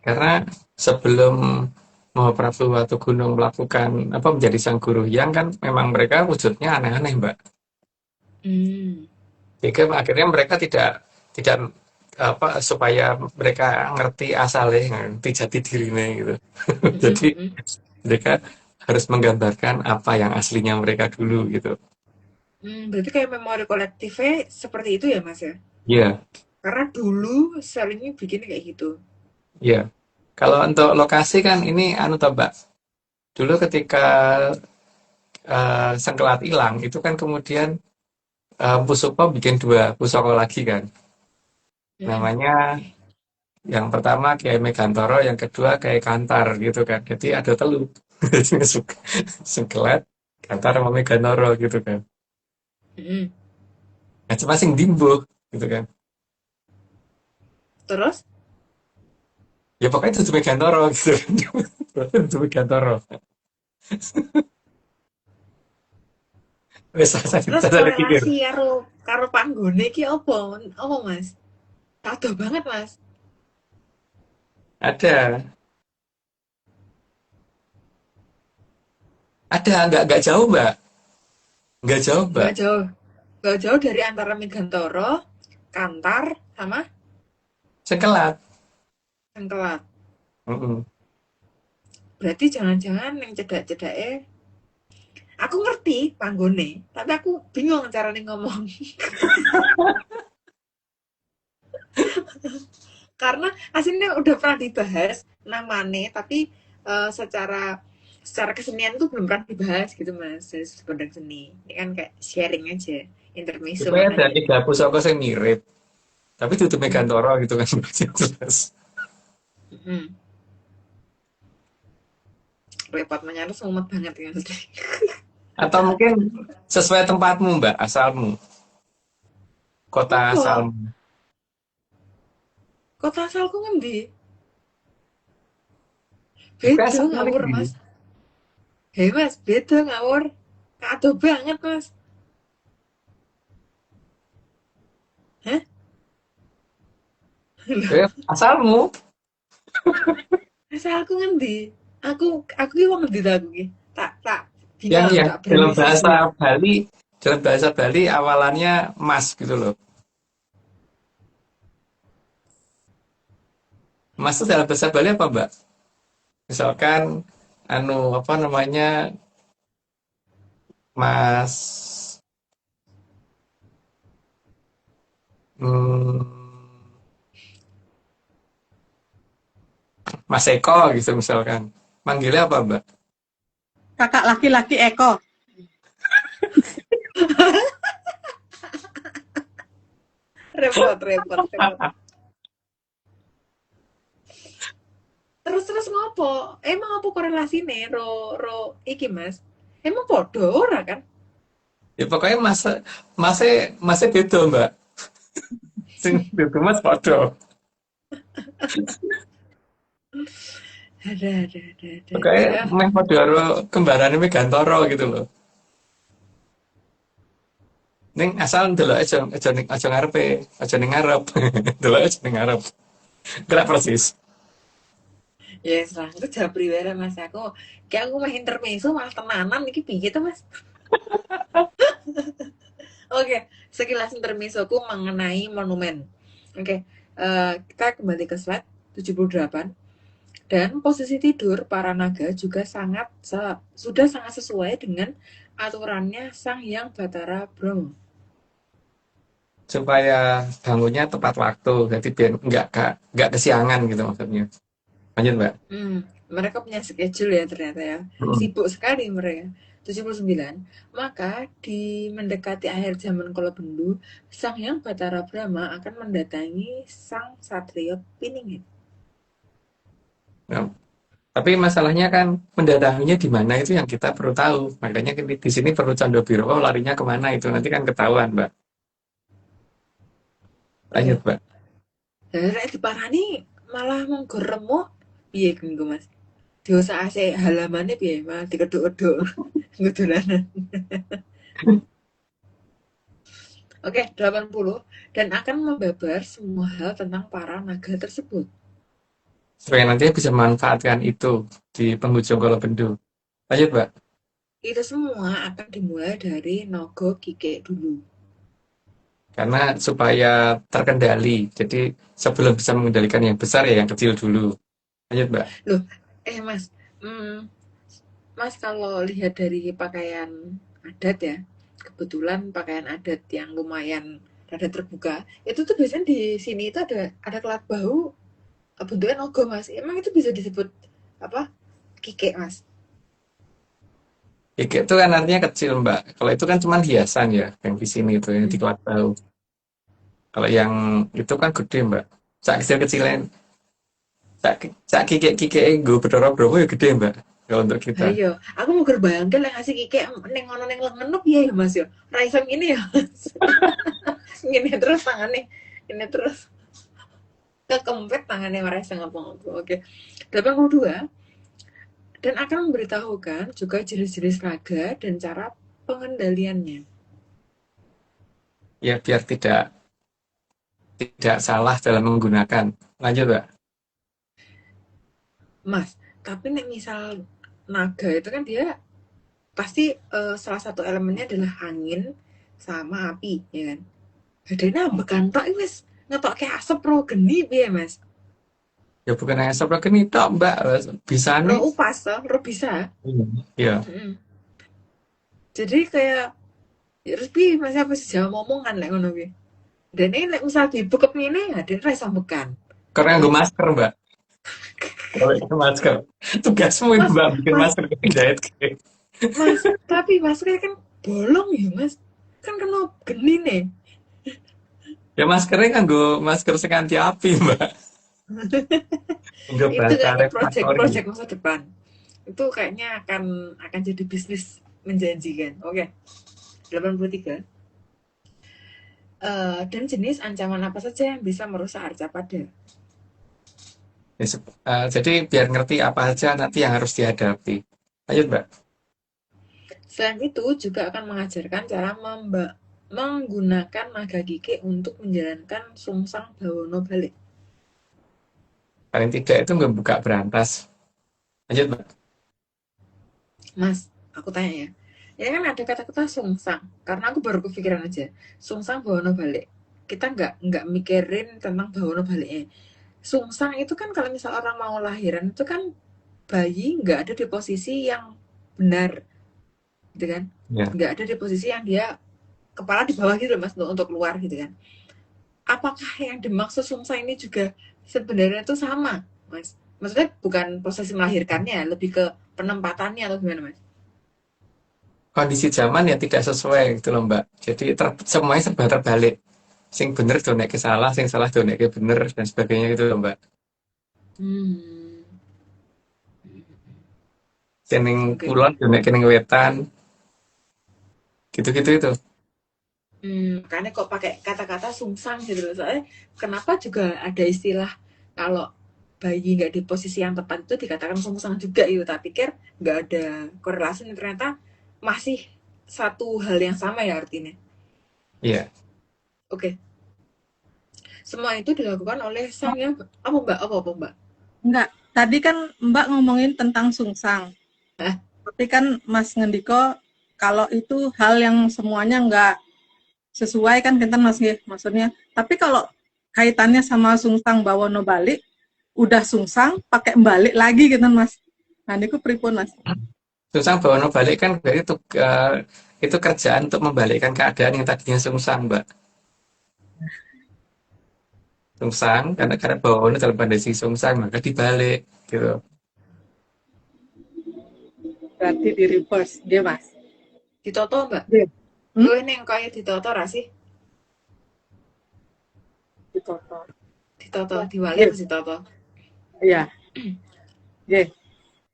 Karena sebelum Mahaprabhu Watugunung melakukan menjadi sang guru yang kan memang mereka wujudnya aneh-aneh, Mbak. Sehingga akhirnya mereka tidak supaya mereka ngerti asalnya, ngerti jati dirinya gitu. Jadi mereka harus menggambarkan apa yang aslinya mereka dulu gitu.
Berarti kayak memori kolektifnya seperti itu ya, Mas ya?
Iya,
Karena dulu seringnya bikin kayak gitu.
iya. Kalau untuk lokasi kan ini anu toh, Mbak. Dulu ketika Sengkelat hilang, itu kan kemudian Pusoko bikin dua Pusoko lagi kan.
Mm-mm.
Namanya yang pertama Kiai Megantoro, yang kedua Kiai Kantar gitu kan. Jadi ada telu. Sengkelat, Kantar sama Megantoro gitu kan.
Mm-mm.
Masing-masing dimbuh gitu kan.
Terus,
Ya pokoknya itu Megantoro gitu kan. Itu Megantoro. Wes
terus
saya pikir.
korelasi karo karo panggone iki apa? Apa, Mas? Tato banget, Mas.
Ada, nggak jauh Mbak, nggak jauh Mbak.
Nggak jauh. Nggak jauh dari antara Megantoro, Kantar, sama
Sekelat.
Sengkelat.
Mm-mm.
Berarti jangan-jangan yang cedak-cedake aku ngerti panggone, tapi aku bingung caranya ngomong. Karena aslinya udah pernah dibahas namanya, tapi secara secara kesenian tuh belum pernah dibahas gitu, Mas. Dari sudut pandang seni. Ini kan kayak sharing aja, intermezzo
Supaya ada
makanya.
3 pusaka yang mirip, tapi itu
Hmm.
Megantoro gitu kan. Jelas.
Hmm. Repot menyatu semumet banget ya.
Atau mungkin sesuai tempatmu Mbak, asalmu, kota
Apa?
asalmu.
Kota asalku ngendi?
Tapi
Beda
asalmu
ngawur,
nih.
Mas. Hei, Mas, beda ngawur. Kado banget, Mas. Hah?
Asalmu
Asalku ngendi? Aku ki wong ngendi ta aku ki? Tak
yang
bingung,
yang
tak beranalisis dulu.
Dalam bahasa Bali awalannya Mas gitu loh. Mas itu dalam bahasa Bali apa Mbak? Misalkan anu apa namanya Mas hmm, Mas Eko gitu misalkan. Manggilnya apa Mbak?
Kakak laki-laki Eko.
Repot. Terus ngopo? Emang apa korelasine ro iki, Mas? Emang podo ora kan?
Ya pokoknya masnya beda Mbak. Sing beda Mas podo.
Ada.
Pokoknya
Ya,
meh podo karo kembarannya Megantoro gitu loh. Ning asal ndelok aja ngarepe, aja ning ngarep. Ndelok aja ning ngarep. Gerak persis.
ya serah. Itu japri wae Mas aku. Kayak aku mah intermezzo malah tenanan iki piye to, Mas? Oke, sekilas intermezzoku mengenai monumen. Oke, kita kembali ke slide 78. Dan posisi tidur para naga juga sudah sangat sesuai dengan aturannya Sang Hyang Batara Brahma.
Supaya bangunnya tepat waktu, jadi biar nggak kesiangan gitu maksudnya. Lanjut Mbak.
Mereka punya schedule ya ternyata ya.
Hmm.
Sibuk sekali mereka. 79. Maka di mendekati akhir zaman Kolobendu, Sang Hyang Batara Brahma akan mendatangi Sang Satrio Piningit.
Nah, tapi masalahnya kan mendatanginya di mana itu yang kita perlu tahu. Makanya di sini perlu Candra Birowo larinya kemana itu nanti kan ketahuan Mbak.
Iya.
Lanjut Mbak.
Dan diparani malah menggoremo piye nggo Mas? Diusahake halamane piye malah dikeduk-keduk ngedolanan. Oke, 80 dan akan membabar semua hal tentang para naga tersebut.
Supaya nanti bisa memanfaatkan itu di penghujung Kolobendu. Lanjut Mbak.
Itu semua akan dimulai dari Nogo Kike dulu.
Karena supaya terkendali. Jadi sebelum bisa mengendalikan yang besar ya yang kecil dulu. Lanjut Mbak.
Loh, Mas, Mas kalau lihat dari pakaian adat ya, kebetulan pakaian adat yang lumayan rada terbuka, itu tuh biasanya di sini itu ada kelat bahu bentuknya nogo, Mas. Emang itu bisa disebut apa? Kike, Mas.
Kikek itu kan artinya kecil, Mbak. Kalau itu kan cuma hiasan ya, yang di sini itu yang di kelat tahu. Kalau yang itu kan gede, Mbak. Sak kecil-kecilan, sak kikek-kikek gue Bathara Brahma ya gede, Mbak. Kalau untuk kita.
Ayo, aku mau bayangke lek ngasih kike neng ngono neng lengan piye ya, Mas ya. Ra iso ngene ya, Mas. Ngene terus tangannya, ini terus kekempet tangannya ora iso ngapa-ngapa. Oke. 82 dan akan memberitahukan juga jenis-jenis raga dan cara pengendaliannya.
Ya, biar tidak salah dalam menggunakan. Lanjut, Mbak.
Mas, tapi nek misal naga itu kan dia pasti salah satu elemennya adalah angin sama api, ya kan? Bedanya ambekan tok iki wis ngetokke asap ro geni piye, Mas?
Ya bukan hanya seperti ini, tok, Mbak. Bisa
Ro
nih.
upas toh, ro bisa.
Iya.
Jadi kayak ya terus piye Mas apa sih jawab omongan lek ngono kuwi. Dan ini lek misal dibekep ngene ya den ra iso ambekan.
Karena gue masker, Mbak. Kalau itu masker. Tugasmu itu, Mbak, bikin masker ke jahit.
Mas, tapi maskernya kan bolong ya, Mas. Kan kena geni nih.
Ya maskernya kan gue masker sing anti api, Mbak. Enggak
Itu
bahasa
kayaknya
refraktori.
project masa depan. Itu kayaknya akan jadi bisnis menjanjikan. Oke. 83. Dan jenis ancaman apa saja yang bisa merusak harta pada.
Jadi biar ngerti apa aja nanti yang harus dihadapi. Lanjut, Mbak.
Selain itu juga akan mengajarkan cara menggunakan naga kike untuk menjalankan sungsang bawono balik.
Paling tidak itu ngebuka berantas. Lanjut, Mbak.
Mas, aku tanya ya. Ya kan ada kata-kata sungsang. Karena aku baru kepikiran aja. Sungsang bawono balik. Kita nggak mikirin tentang bawono baliknya. Sungsang itu kan kalau misal orang mau lahiran itu kan bayi nggak ada di posisi yang benar, gitu kan?
Ya.
Nggak ada di posisi yang dia kepala di bawah gitu Mas untuk keluar gitu kan? Apakah yang dimaksud sungsang ini juga sebenarnya itu sama, Mas? Maksudnya bukan proses melahirkannya, lebih ke penempatannya atau gimana, Mas?
Kondisi zaman ya tidak sesuai gitu loh, Mbak. Jadi semuanya serba terbalik. Sing bener donek ke salah, sing salah donek ke bener dan sebagainya gitu loh, Mbak. Ning kulon donek ke ning wetan. Gitu-gitu itu.
Makanya kok pakai kata-kata sungsang gitu loh. Soalnya kenapa juga ada istilah kalau bayi nggak di posisi yang tepat itu dikatakan sungsang juga gitu. Tak pikir nggak ada korelasi, ternyata masih satu hal yang sama ya artinya.
Iya.
Oke. Semua itu dilakukan oleh sang yang apa Mbak?
Enggak, tadi kan Mbak ngomongin tentang sungsang. Tapi kan Mas ngendiko kalau itu hal yang semuanya enggak sesuai kan kinten Mas nggih maksudnya. Tapi kalau kaitannya sama sungsang bawono balik, udah sungsang pakai balik lagi gitu Mas. Nah niku pripun Mas?
Sungsang bawono balik kan berarti itu kerjaan untuk membalikkan keadaan yang tadinya sungsang, Mbak. Sungsang karena bawono dalam kondisi sungsang maka dibalik gitu.
Berarti di reverse dia Mas.
Ditoto Mbak? Gue neng kaya ditoto ra sih? Ditoto diwali harus ditoto.
Iya. Nggih.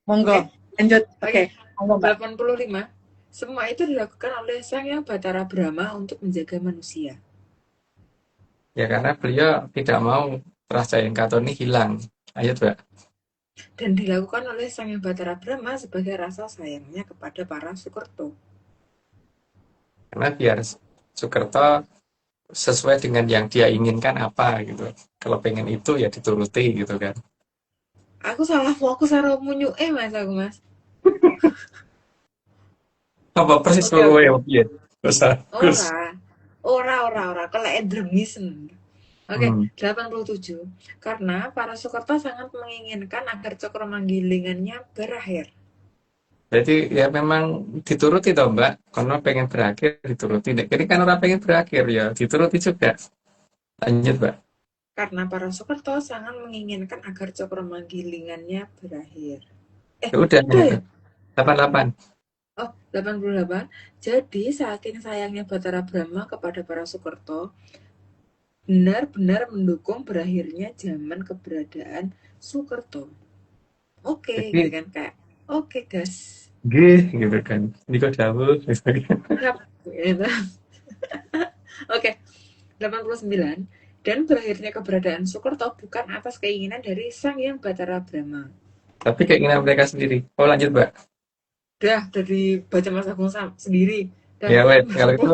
Monggo lanjut. Oke. Monggo Mbak.
85. Semua itu dilakukan oleh Sang Yang Bathara Brahma untuk menjaga manusia.
Ya karena beliau tidak mau rasa yang kato ini hilang. Lanjut, Mbak.
Dan dilakukan oleh Sang Yang Bathara Brahma sebagai rasa sayangnya kepada para Sukerto.
Karena biar Sukerto sesuai dengan yang dia inginkan apa gitu. Kalau pengen itu ya dituruti gitu kan.
Aku salah fokus karo munyuke Mas aku Mas.
Apa persis kowe ya piye?
Ora. Kelek dremisen. Oke, 87. Karena para Sukerto sangat menginginkan agar cakra manggilingannya berakhir.
Jadi ya memang dituruti toh Mbak, karena pengen berakhir dituruti. Nek ini kan orang pengen berakhir ya dituruti juga. Lanjut Mbak.
Karena para Soekerto sangat menginginkan agar cokro manggilingannya berakhir.
Ya udah
Udah ya?
88.
Oh, 88. Jadi saking sayangnya Batara Brahma kepada para Soekerto, benar-benar mendukung berakhirnya zaman keberadaan Soekerto. Oke,
Jadi
gitu kan, kayak oke gas.
gitu kan. Niko dawuh gitu kan.
Siap, gitu. Oke, 89. Dan berakhirnya keberadaan Soekerto bukan atas keinginan dari Sang Hyang Batara Brahma.
Tapi keinginan mereka sendiri. Oh lanjut Mbak.
Udah, dari baca Mas Agung sendiri. Dan
Ya wes kalau itu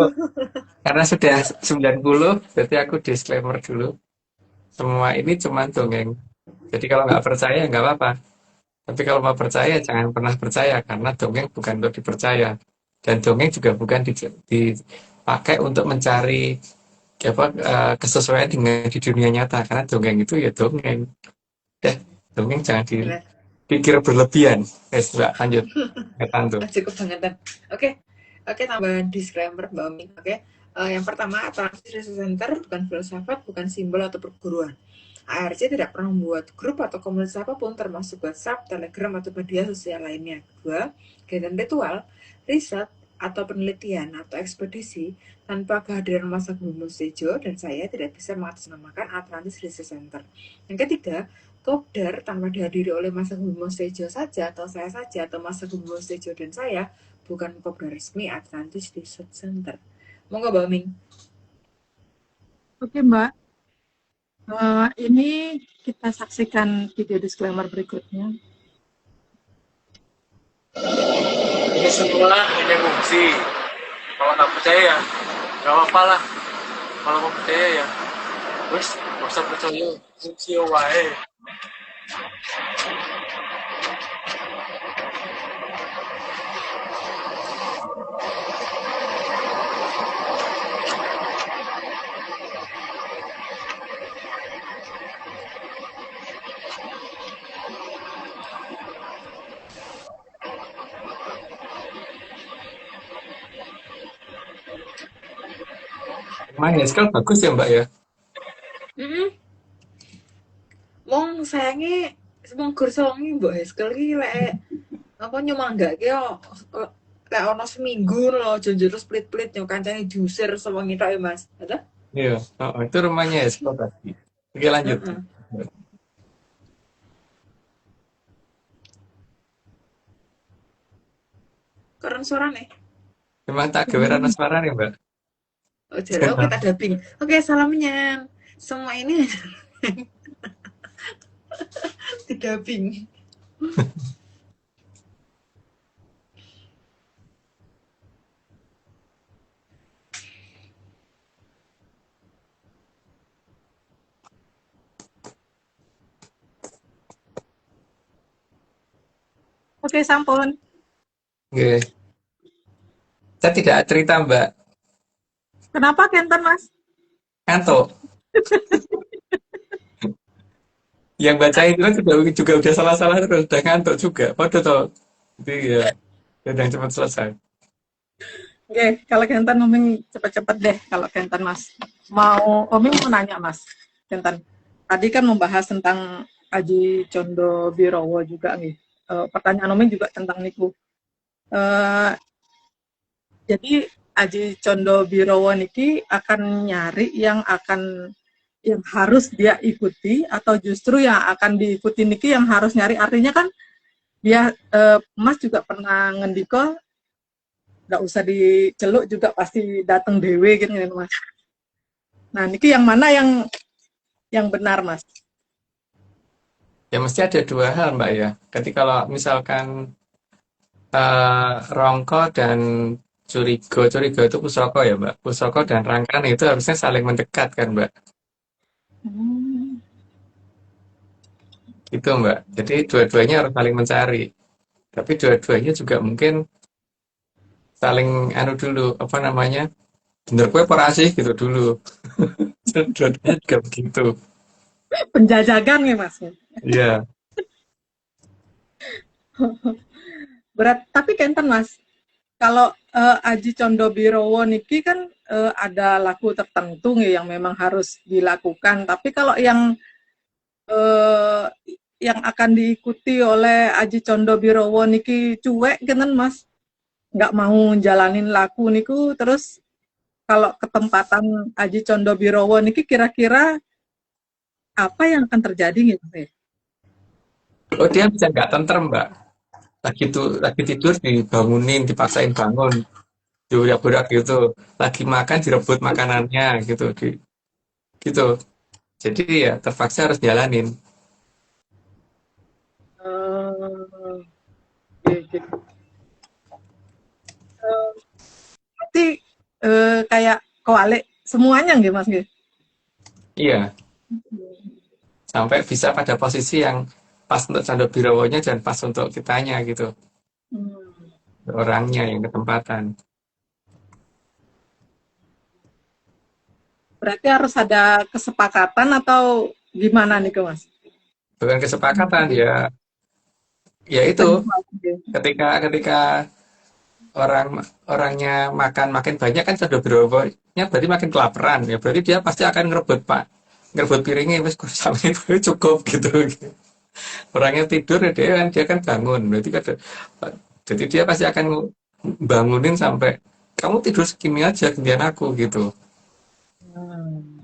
karena sudah 90 berarti aku disclaimer dulu. Semua ini cuma dongeng. Jadi kalau nggak percaya nggak apa-apa. Tapi kalau mau percaya jangan pernah percaya karena dongeng bukan untuk dipercaya. Dan dongeng juga bukan dipakai untuk mencari kesesuaian dengan di dunia nyata karena dongeng itu ya dongeng. Dongeng jangan dipikir berlebihan. Mbak lanjut. Tuh.
Cukup banget. Oke, tambahan disclaimer Mbak Omi. Yang pertama, Atlantis Research Center bukan filsafat, bukan simbol atau perguruan. ARC tidak pernah membuat grup atau komunitas apapun termasuk WhatsApp, Telegram, atau media sosial lainnya. Kedua, kegiatan ritual, riset, atau penelitian atau ekspedisi tanpa kehadiran Mas Agung Sejo dan saya tidak bisa mengatasnamakan Atlantis Research Center. Yang ketiga, Kopdar tanpa dihadiri oleh Mas Agung Sejo saja atau saya saja atau Mas Agung Sejo dan saya bukan Kopdar resmi Atlantis Research Center. Monggo Mbak Ming.
Oke Mbak, ini kita saksikan video disclaimer berikutnya.
Ini semua hanya fungsi. Kalau nggak percaya ya nggak apa-apa lah. Kalau mau percaya ya wes nggak usah percaya, fungsi wae.
Main sekarang bagus ya Mbak ya.
Wong sayange wong gursawangi Mbok Heskel iki lek apa nyemanggake lek ana seminggu lho jonjol split-split yo kancane diusir sewengi tok ya Mas. Betul?
Iya, itu rumahnya Heskel tadi. Oke lanjut.
Koran suarane.
Memang tak gaweran asmara nih Mbak.
Oh, jadi oke tak dubbing. Oke, salamnya. Semua ini didubbing.
Oke, sampun.
Oke. Saya tidak cerita Mbak.
Kenapa Kenten Mas?
Ngantuk. Yang baca itu kan juga udah salah-salah terus udah ngantuk juga. Waduh toh. Jadi ya udah cepat selesai.
Oke, kalau Kenten Oming cepet-cepet deh kalau Kenten Mas. Oming mau nanya Mas, Kenten. Tadi kan membahas tentang Aji Condo Birowo juga nih. Pertanyaan Oming juga tentang niku. Jadi Aji Condo Birowo niki akan nyari yang harus dia ikuti atau justru yang akan diikuti niki yang harus nyari, artinya kan dia Mas juga pernah ngendiko nggak usah diceluk juga pasti datang dewe gitu Mas. Nah niki yang mana yang benar Mas?
Ya mesti ada dua hal Mbak ya. Ketika kalau misalkan Rongko dan Curigo itu Pusoko ya Mbak. Pusoko dan Rangkan itu harusnya saling mendekat kan Mbak. Gitu Mbak. Jadi dua-duanya harus saling mencari. Tapi dua-duanya juga mungkin saling dulu bener kue perasih gitu dulu. Dua-duanya juga begitu.
Penjajakan ya Mas.
Iya.
Tapi kenten Mas, kalau Aji Condo Birowo niki kan ada laku tertentu nih yang memang harus dilakukan. Tapi kalau eh, yang akan diikuti oleh Aji Condo Birowo niki cuek genen Mas, nggak mau jalanin laku niku, terus kalau ketempatan Aji Condo Birowo niki kira-kira apa yang akan terjadi gitu ya?
Oh, dia bisa nggak tentrem, Mbak. Lagi tidur dibangunin, dipaksain bangun, diurak-urak gitu. Lagi makan direbut makanannya gitu, gitu. Jadi ya terpaksa harus jalanin.
Eh, gitu. Berarti kayak kewalik semuanya nggih Mas nggih?
Iya, sampai bisa pada posisi yang pas untuk Cando Birowonya dan pas untuk kitanya gitu.
Hmm.
Orangnya yang ketempatan.
Berarti harus ada kesepakatan atau gimana nih Mas?
Bukan kesepakatan ya, ya itu ketika ketika orangnya makin banyak kan Cando Birowonya berarti makin kelaparan ya, berarti dia pasti akan ngerebut piringnya wis sampai cukup gitu. Orangnya tidur ya dia kan bangun, berarti kan jadi dia pasti akan bangunin sampai kamu tidur segini aja gantian aku gitu.
Hmm.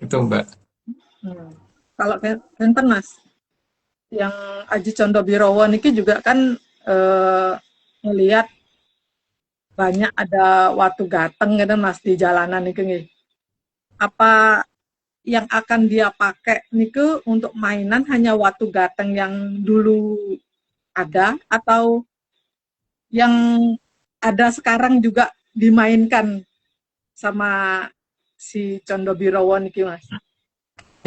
Itu Mbak.
Hmm. Kalau Benten Mas, yang Aji Condo Birowo niki juga kan ngelihat banyak ada watu gateng gitu Mas di jalanan niki nggih. Apa yang akan dia pakai niku untuk mainan hanya watu gateng yang dulu ada atau yang ada sekarang juga dimainkan sama si Condo Birowo niki Mas?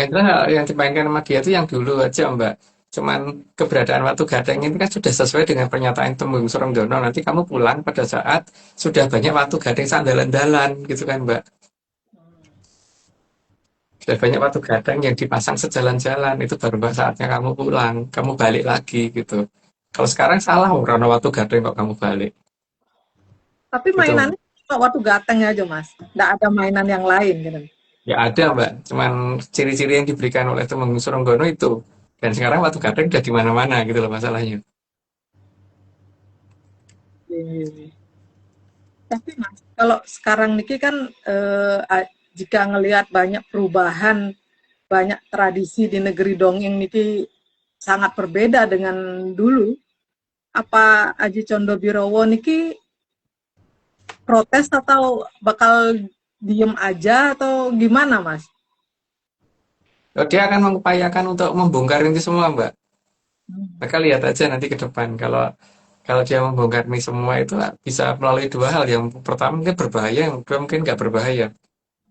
Yang jelas yang dimainkan sama dia itu yang dulu aja Mbak. Cuman keberadaan Watu Gateng ini kan sudah sesuai dengan pernyataan Temenggung Sorongdono. Nanti kamu pulang pada saat sudah banyak Watu Gateng sandalan-dalan gitu kan Mbak. Sudah banyak Watu Gateng yang dipasang sejalan-jalan. Itu baru Mbak saatnya kamu pulang. Kamu balik lagi gitu. Kalau sekarang salah karena Watu Gateng kok kamu balik.
Tapi
Gitu.
mainannya cuma watu gateng aja Mas, nggak ada mainan yang lain gitu.
Ya ada Mbak. Cuman ciri-ciri yang diberikan oleh Temenggung Sorongdono itu. Dan sekarang Watu Gateng udah di mana-mana gitu loh masalahnya.
Tapi Mas, kalau sekarang niki kan jika ngelihat banyak perubahan, banyak tradisi di negeri dongeng niki sangat berbeda dengan dulu. Apa Aji Condo Birowo niki protes atau bakal diem aja atau gimana Mas?
Dia akan mengupayakan untuk membongkar ini semua, Mbak. Maka lihat aja nanti ke depan. Kalau dia membongkar ini semua itu bisa melalui dua hal. Yang pertama mungkin berbahaya, yang kedua mungkin nggak berbahaya.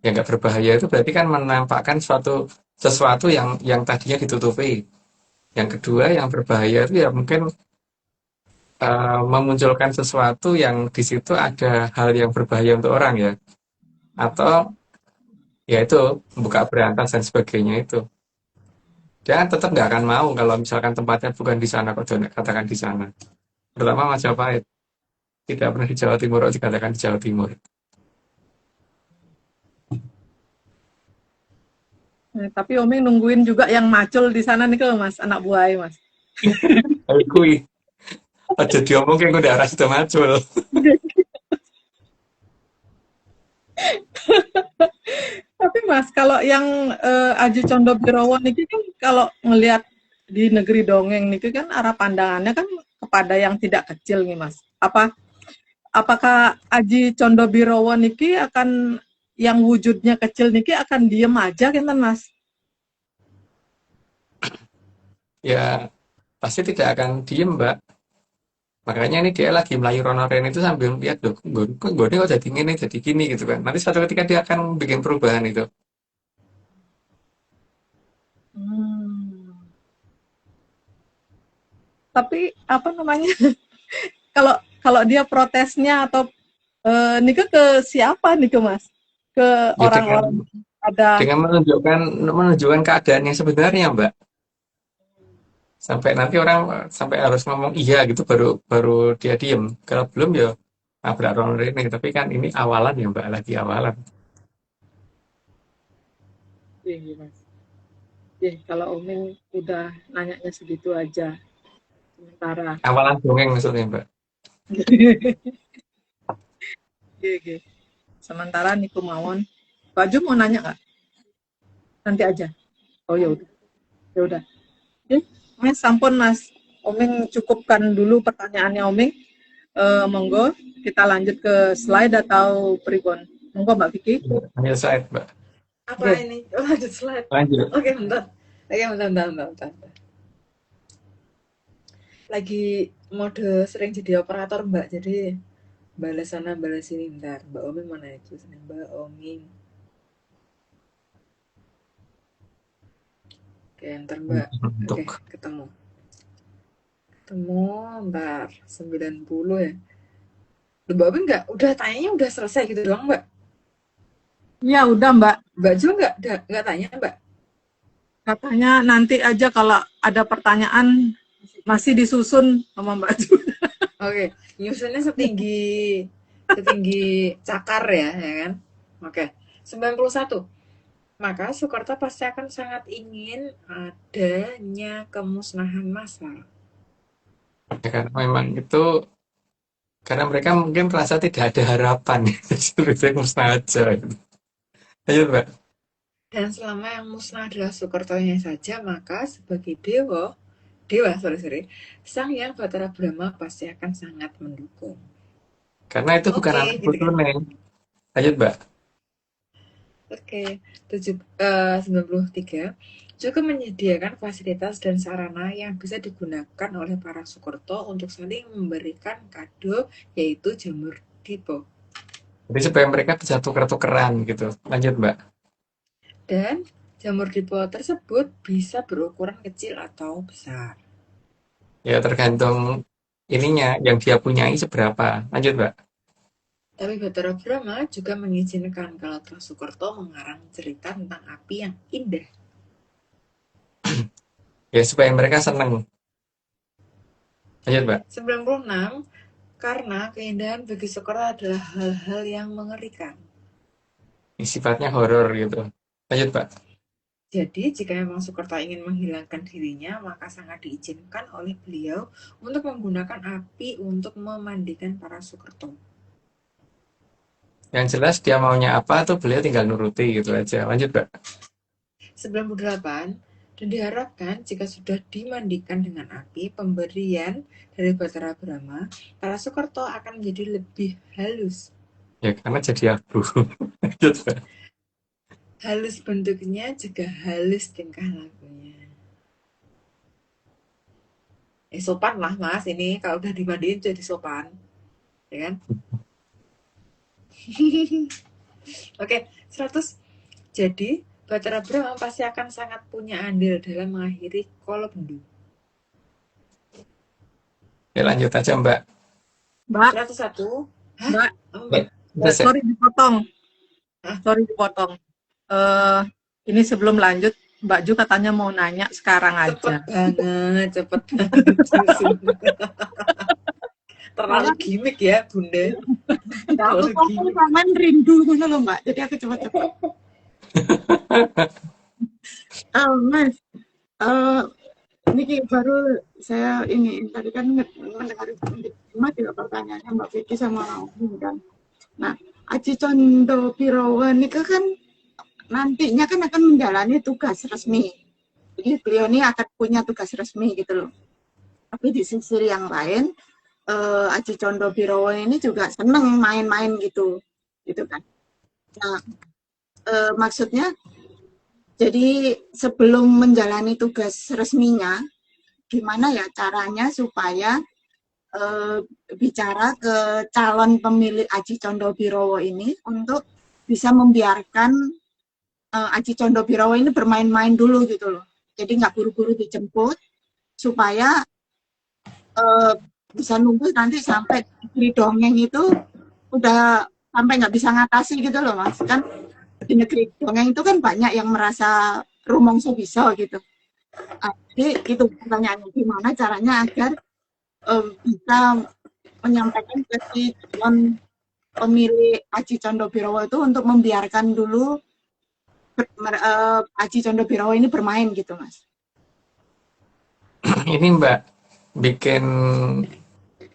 Yang nggak berbahaya itu berarti kan menampakkan sesuatu yang tadinya ditutupi. Yang kedua yang berbahaya itu ya mungkin memunculkan sesuatu yang di situ ada hal yang berbahaya untuk orang ya. Atau ya itu buka berantas dan sebagainya itu. Dia kan tetap nggak akan mau kalau misalkan tempatnya bukan di sana kok jangan katakan di sana. Pertama Majapahit tidak pernah di Jawa Timur kok dikatakan di Jawa Timur.
Tapi Omeng nungguin juga yang macul di sana nih kalau Mas, anak buah Mas.
Tapi kui aja diomong kayak udah arah sudah macul.
Tapi Mas, kalau yang Aji Condo Birowo niki kan kalau ngelihat di negeri dongeng niki kan arah pandangannya kan kepada yang tidak kecil nih Mas. Apakah Aji Condo Birowo niki akan yang wujudnya kecil niki akan diem aja kan Mas?
Ya pasti tidak akan diem Mbak. Makanya ini dia lagi melayu Ronoren itu sambil lihat loh, kok gue kok jadi gini, jadi gini gitu kan. Nanti suatu ketika dia akan bikin perubahan itu.
Tapi apa namanya? kalau kalau dia protesnya atau nika ke siapa nih ke Mas? Ke
Ya
orang-orang ada
dengan menunjukkan keadaan yang sebenarnya Mbak. Sampai nanti orang sampai harus ngomong iya gitu baru baru dia diem. Kalau belum ya nabrak orang ini. Tapi kan ini awalan ya Mbak, lagi awalan.
Iya, Mas. Kalau Oming udah nanyanya segitu aja, sementara.
Awalan dongeng maksudnya Mbak.
Oke. Sementara Niku Mawon, Baju mau nanya nggak? Nanti aja. Oh ya udah, ya udah. Mas, sampun Mas. Oming cukupkan dulu pertanyaannya Oming. Monggo kita lanjut ke slide atau pribon. Monggo Mbak Vicky.
Hanya slide Mbak.
Apa ini? Oh, lanjut slide.
Lanjut.
Oke, bentar. Bentar. Lagi mode sering jadi operator Mbak, jadi balas sana balas sini. Bentar, Mbak Oming mana itu? Mbak Oming. Oke, ntar Mbak. Oke, ketemu. Ntar 90 ya. Mbak Oming udah tanyanya udah selesai gitu doang Mbak?
Ya udah Mbak.
Mbak Jo nggak tanya Mbak?
Katanya nanti aja kalau ada pertanyaan masih disusun sama Mbak Jo.
Oke, nyusunnya setinggi cakar ya kan? Oke, 91. Maka Soekarno pasti akan sangat ingin adanya kemusnahan massal.
Ya, karena memang itu karena mereka mungkin merasa tidak ada harapan. Jadi musnah aja. Ayo Mbak.
Dan selama yang musnah adalah Soekarno-nya saja, maka sebagai dewa, Sang Hyang Batara Brahma pasti akan sangat mendukung.
Karena itu bukan anak putune. Lanjut Mbak.
Oke, 93 juga menyediakan fasilitas dan sarana yang bisa digunakan oleh para Soekarno untuk saling memberikan kado, yaitu jamur dipo.
Jadi supaya mereka bisa tuker-tukeran gitu. Lanjut Mbak.
Dan jamur dipo tersebut bisa berukuran kecil atau besar.
Ya tergantung ininya yang dia punyai seberapa. Lanjut Mbak.
Tapi Batara Brahma juga mengizinkan kalau Soekarno mengarang cerita tentang api yang indah.
Ya supaya mereka seneng. Lanjut Mbak.
96, karena keindahan bagi Soekarno adalah hal-hal yang mengerikan.
Ini sifatnya horor gitu. Lanjut Mbak.
Jadi, jika memang Soekarno ingin menghilangkan dirinya, maka sangat diizinkan oleh beliau untuk menggunakan api untuk memandikan para Soekarno.
Yang jelas dia maunya apa tuh beliau tinggal nuruti gitu aja. Lanjut Mbak.
98, dan diharapkan jika sudah dimandikan dengan api, pemberian dari Batara Brahma, para Soekarno akan menjadi lebih halus.
Ya karena jadi abu. Lanjut Mbak.
Halus bentuknya juga halus tingkah lakunya. Sopan lah Mas, ini kalau udah dimandiin jadi sopan. Ya kan? Oke, 100. Jadi, Batara Brahma pasti akan sangat punya andil dalam mengakhiri Kolobendu.
Ya lanjut aja Mbak.
Mbak.
101.
Mbak.
Mbak.
Sorry dipotong. Ini sebelum lanjut, Mbak Ju katanya mau nanya sekarang aja.
Cepet banget. Terlalu gimmick ya, Bunda.
Aku komen rindu gitu loh Mbak, jadi aku cepet-cepet. Mas, ini baru saya ini tadi kan mendengar juga pertanyaannya Mbak Vicky sama Om kan. Nah, Aji Condo Birowo ini kan nantinya kan akan menjalani tugas resmi. Jadi beliau ini akan punya tugas resmi gitu loh. Tapi di sisi yang lain, Aji Condo Birowo ini juga seneng main-main gitu kan. Nah, maksudnya jadi sebelum menjalani tugas resminya, gimana ya caranya supaya bicara ke calon pemilik Aji Condo Birowo ini untuk bisa membiarkan Aji Condo Birowo ini bermain-main dulu gitu loh. Jadi nggak buru-buru dijemput supaya bisa nunggu nanti sampai di dongeng itu udah sampai nggak bisa ngatasi gitu loh Mas. Kan di negeri dongeng itu kan banyak yang merasa rumongso bisa gitu. Jadi itu pertanyaannya, gimana caranya agar bisa menyampaikan ke si calon pemilih Aji Condobirowo itu untuk membiarkan dulu Aji Condobirowo ini bermain gitu, Mas.
Ini Mbak bikin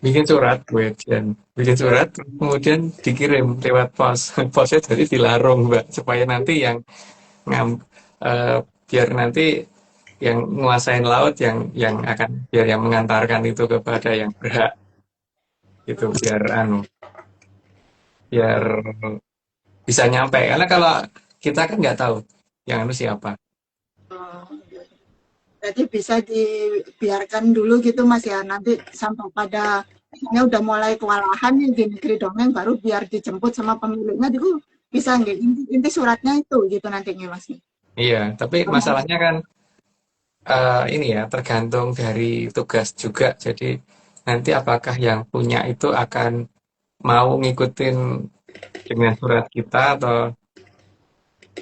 bikin surat gue dan bikin surat kemudian dikirim lewat pos. Posnya jadi dilarung Mbak supaya nanti yang ngam, biar nanti yang nguasain laut yang akan biar yang mengantarkan itu kepada yang berhak gitu biar bisa nyampe karena kalau kita kan nggak tahu yang anu siapa.
Jadi bisa dibiarkan dulu gitu Mas ya, nanti sampai pada misalnya udah mulai kewalahan nih di negeri dongeng baru biar dijemput sama pemiliknya itu bisa nggak, inti suratnya itu gitu nantinya Mas.
Iya, tapi masalahnya kan ini ya tergantung dari tugas juga. Jadi nanti apakah yang punya itu akan mau ngikutin dengan surat kita atau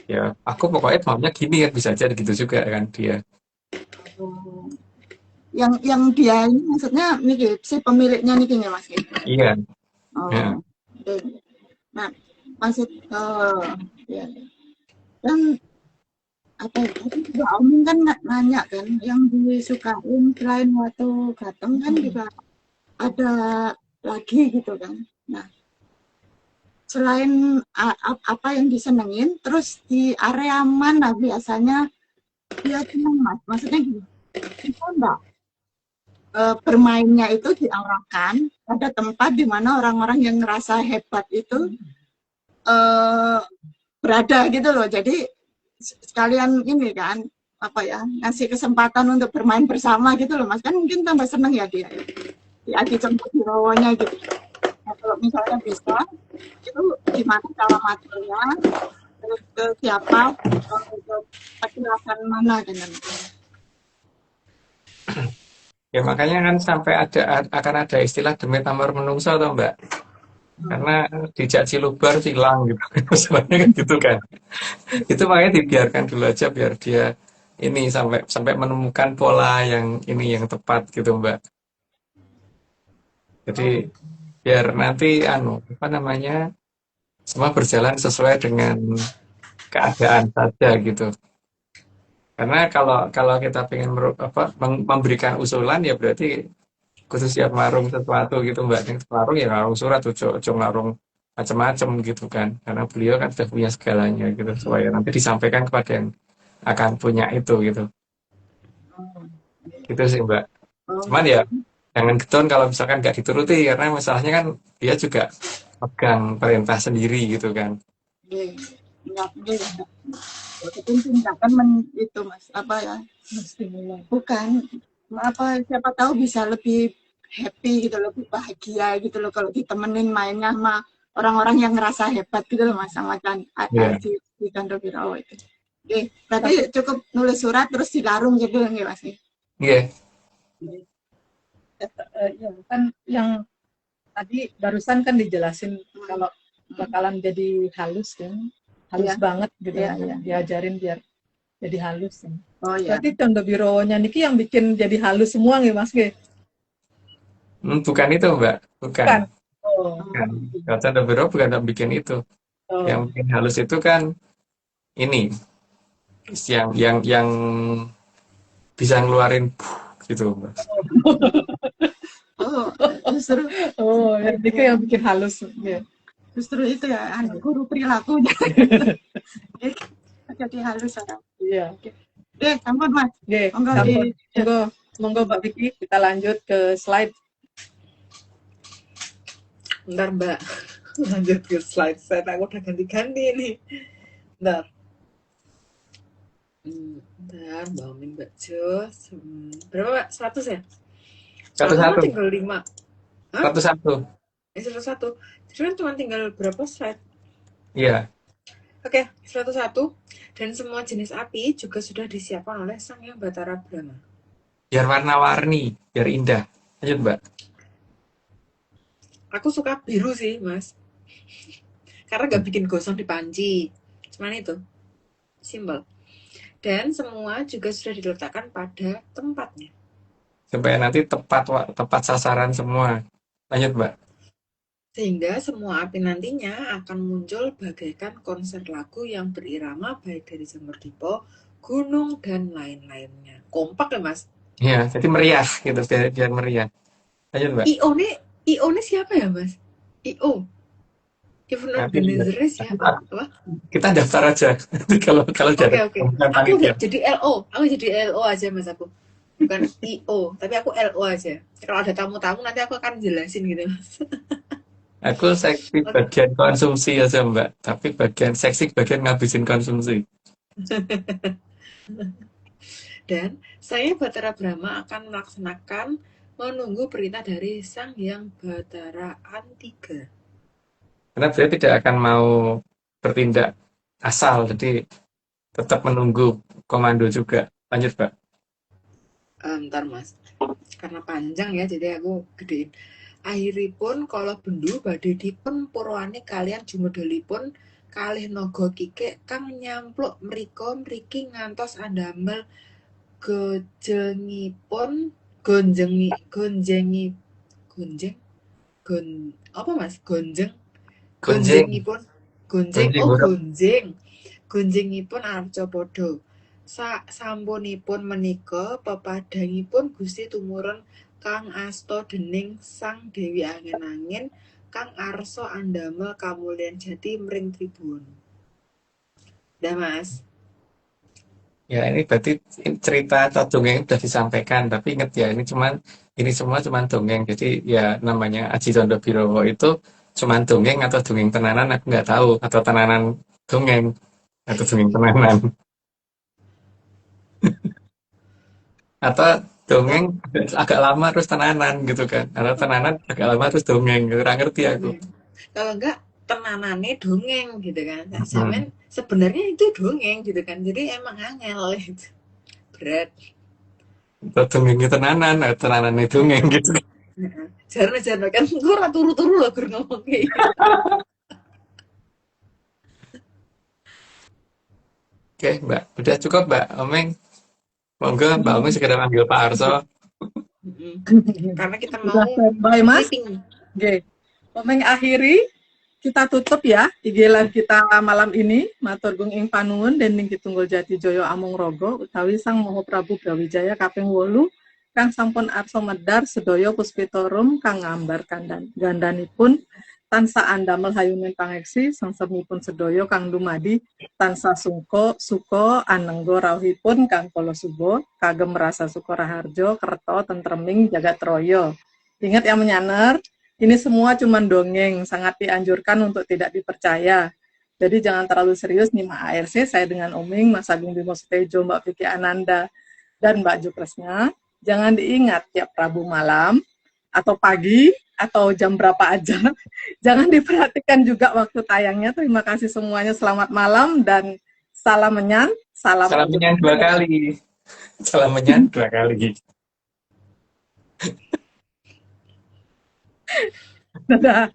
ya aku pokoknya maunya gini kan bisa jadi gitu juga kan dia.
Yang dia ini maksudnya nih si pemiliknya nih ya Mas.
Iya.
Oh,
Ya.
oke. Nah, maksud ya. Dan apa ya? Tadi juga Om kan nanya kan, yang disukain selain waktu Gateng kan juga ada lagi gitu kan. Nah, selain apa yang disenengin, terus di area mana biasanya dia seneng Mas? Maksudnya gini, kita enggak bermainnya itu diarahkan pada tempat di mana orang-orang yang ngerasa hebat itu berada gitu loh. Jadi sekalian ini kan apa ya ngasih kesempatan untuk bermain bersama gitu loh Mas, kan mungkin tambah seneng ya dia di Adi Condobirowonya gitu. Nah, kalau misalnya bisa itu gimana cara materinya, terus ke siapa, ke penjelasan mana kan.
Ya makanya kan sampai akan ada istilah demi tamar menungso atau Mbak? Karena dijak cilubar cilang gitu. Sebenarnya kan gitu kan. Itu makanya dibiarkan dulu aja biar dia ini sampai menemukan pola yang ini yang tepat gitu Mbak. Jadi biar nanti apa namanya semua berjalan sesuai dengan keadaan saja gitu. Karena kalau kita pengen memberikan usulan ya berarti khusus siap marung sesuatu gitu Mbak. Yang marung ya marung surat, ojo marung macam-macam gitu kan. Karena beliau kan sudah punya segalanya gitu supaya nanti disampaikan kepada yang akan punya itu gitu. Gitu sih Mbak. Cuman ya jangan getun kalau misalkan nggak dituruti karena masalahnya kan dia juga pegang perintah sendiri gitu kan.
Itu tindakan itu Mas apa ya, bukan apa, siapa tahu bisa lebih happy gitu, lebih bahagia gitu loh kalau ditemenin mainnya sama orang-orang yang ngerasa hebat gitu loh Mas, sama
Iya.
di Condobirowo itu. Oke, berarti cukup nulis surat terus dilarung gitu nggih Mas?
Iya.
Ya, kan yang tadi barusan kan dijelasin kalau bakalan jadi halus kan, halus banget gitu ya, diajarin biar jadi halus.
Oh iya.
Berarti Condobirowonya niki yang bikin jadi halus semua nggih Mas nggih?
Bukan itu Mbak, bukan.
Bukan. Oh.
Bukan. Kalau Condobirowo bukan yang bikin itu.
Oh.
Yang bikin halus itu kan ini yang bisa ngeluarin gitu Mbak.
Oh, justru
itu yang bikin halus ya.
Justru itu ya guru perilakunya. Jadi halus orang.
Iya.
Oke, sampun Mas.
Oke, monggo Mbak Vicky, kita lanjut ke slide.
Bentar Mbak, lanjut ke slide set. Aku udah ganti-ganti nih. Bentar. Bentar, Mbak Omin, Mbak Jos. Berapa Mbak? 100 ya?
101.
Tinggal 5.
101.
101. Jadi kan cuma tinggal berapa slide?
Iya.
Oke, 101. Dan semua jenis api juga sudah disiapkan oleh Sang Hyang Batara Brahma.
Biar warna-warni, biar indah. Lanjut Mbak.
Aku suka biru sih, Mas. Karena gak bikin gosong di panci. Cuman itu. Simple. Dan semua juga sudah diletakkan pada tempatnya.
Supaya nanti tepat sasaran semua. Lanjut, Mbak.
Sehingga semua api nantinya akan muncul bagaikan konser lagu yang berirama baik dari Jamur Dipo, gunung, dan lain-lainnya. Kompak ya, Mas?
Ya, jadi meriah gitu, biar meriah. Lanjut, Mbak.
IO ini siapa ya, Mas? IO. Event
Nanti
organizer siapa? Apa?
kita daftar aja. kalau
Oke.
bukan
Aku
panitia.
jadi LO. Aku jadi LO aja, Mas, aku. Bukan IO, tapi aku LO aja. Kalau ada tamu-tamu nanti aku akan jelasin gitu, Mas.
Aku seksi bagian konsumsi aja, Mbak. Tapi seksi bagian ngabisin konsumsi.
Dan saya Batara Brahma akan melaksanakan menunggu perintah dari Sang Hyang Batara Antiga.
Karena beliau tidak akan mau bertindak asal, jadi tetap menunggu komando juga. Lanjut, Mbak.
Ntar, Mas, karena panjang ya, jadi aku gedein. Akhiripun kalau bendu badhe dipun purwani kalian jumedhalipun kalih naga kikik kang nyampluk mriko mriki ngantos andamel gonjengipun apa Mas?
Gonjeng.
Gonjengipun arcapada. Sampunipun menika pepadhangipun Gusti tumurun kang asta dening Sang Dewi Angin-angin kang arsa andamel kamulyan jati mring tribun. Dah, Mas.
Ya, ini berarti cerita atau dongeng sudah disampaikan, tapi ingat ya, ini semua cuman dongeng. Jadi ya namanya Aji Tondo Birowo itu cuman dongeng atau dongeng tenanan aku nggak tahu, atau tenanan dongeng atau dongeng tenanan. Atau dongeng agak lama terus tenanan gitu kan. Atau tenanan agak lama terus dongeng, kurang ngerti aku.
Kalau enggak tenanane dongeng gitu kan. Zaman sebenarnya itu dongeng gitu kan. Jadi emang angel gitu. Berat.
Atau dongengnya tenanan, atau tenanannya dongeng gitu kan.
Jarno kan gue ora turu-turu loh gur ngomong kayak gitu.
Oke, Mbak. Udah cukup, Mbak Omeng. Monggo Mbak Omeng segera manggil Pak Arso.
Karena kita mau
Bye, Mas.
meeting.
Oke. Omeng akhiri, kita tutup ya IG live kita malam ini. Matur gung ing panuwun dening Kitunggul Jati Joyo Amung Rogo utawi Sang Maha Prabu Brawijaya kaping 8 kang sampun arsa medhar sedaya puspitorum kang ngambar gandanipun tansah andamel hayuning pangeksi sengsemipun sedaya kang dumadi tansah suka anengga rawuhipun kang kala suba kagem rasa suka raharja kerta tentreming jagat raya. Ingat yang menyaner, ini semua cuma dongeng, sangat dianjurkan untuk tidak dipercaya. Jadi jangan terlalu serius nyimak ARC. Saya dengan Oming, Mas Agung Bimo Sutejo, Mbak Vicky Ananda, dan Mbak Jukresna. Jangan diingat tiap Rabu malam atau pagi atau jam berapa aja. Jangan diperhatikan juga waktu tayangnya. Terima kasih semuanya. Selamat malam dan salam menyan.
Salam menyan 2 kali. Salam menyan 2 kali.
Dadah.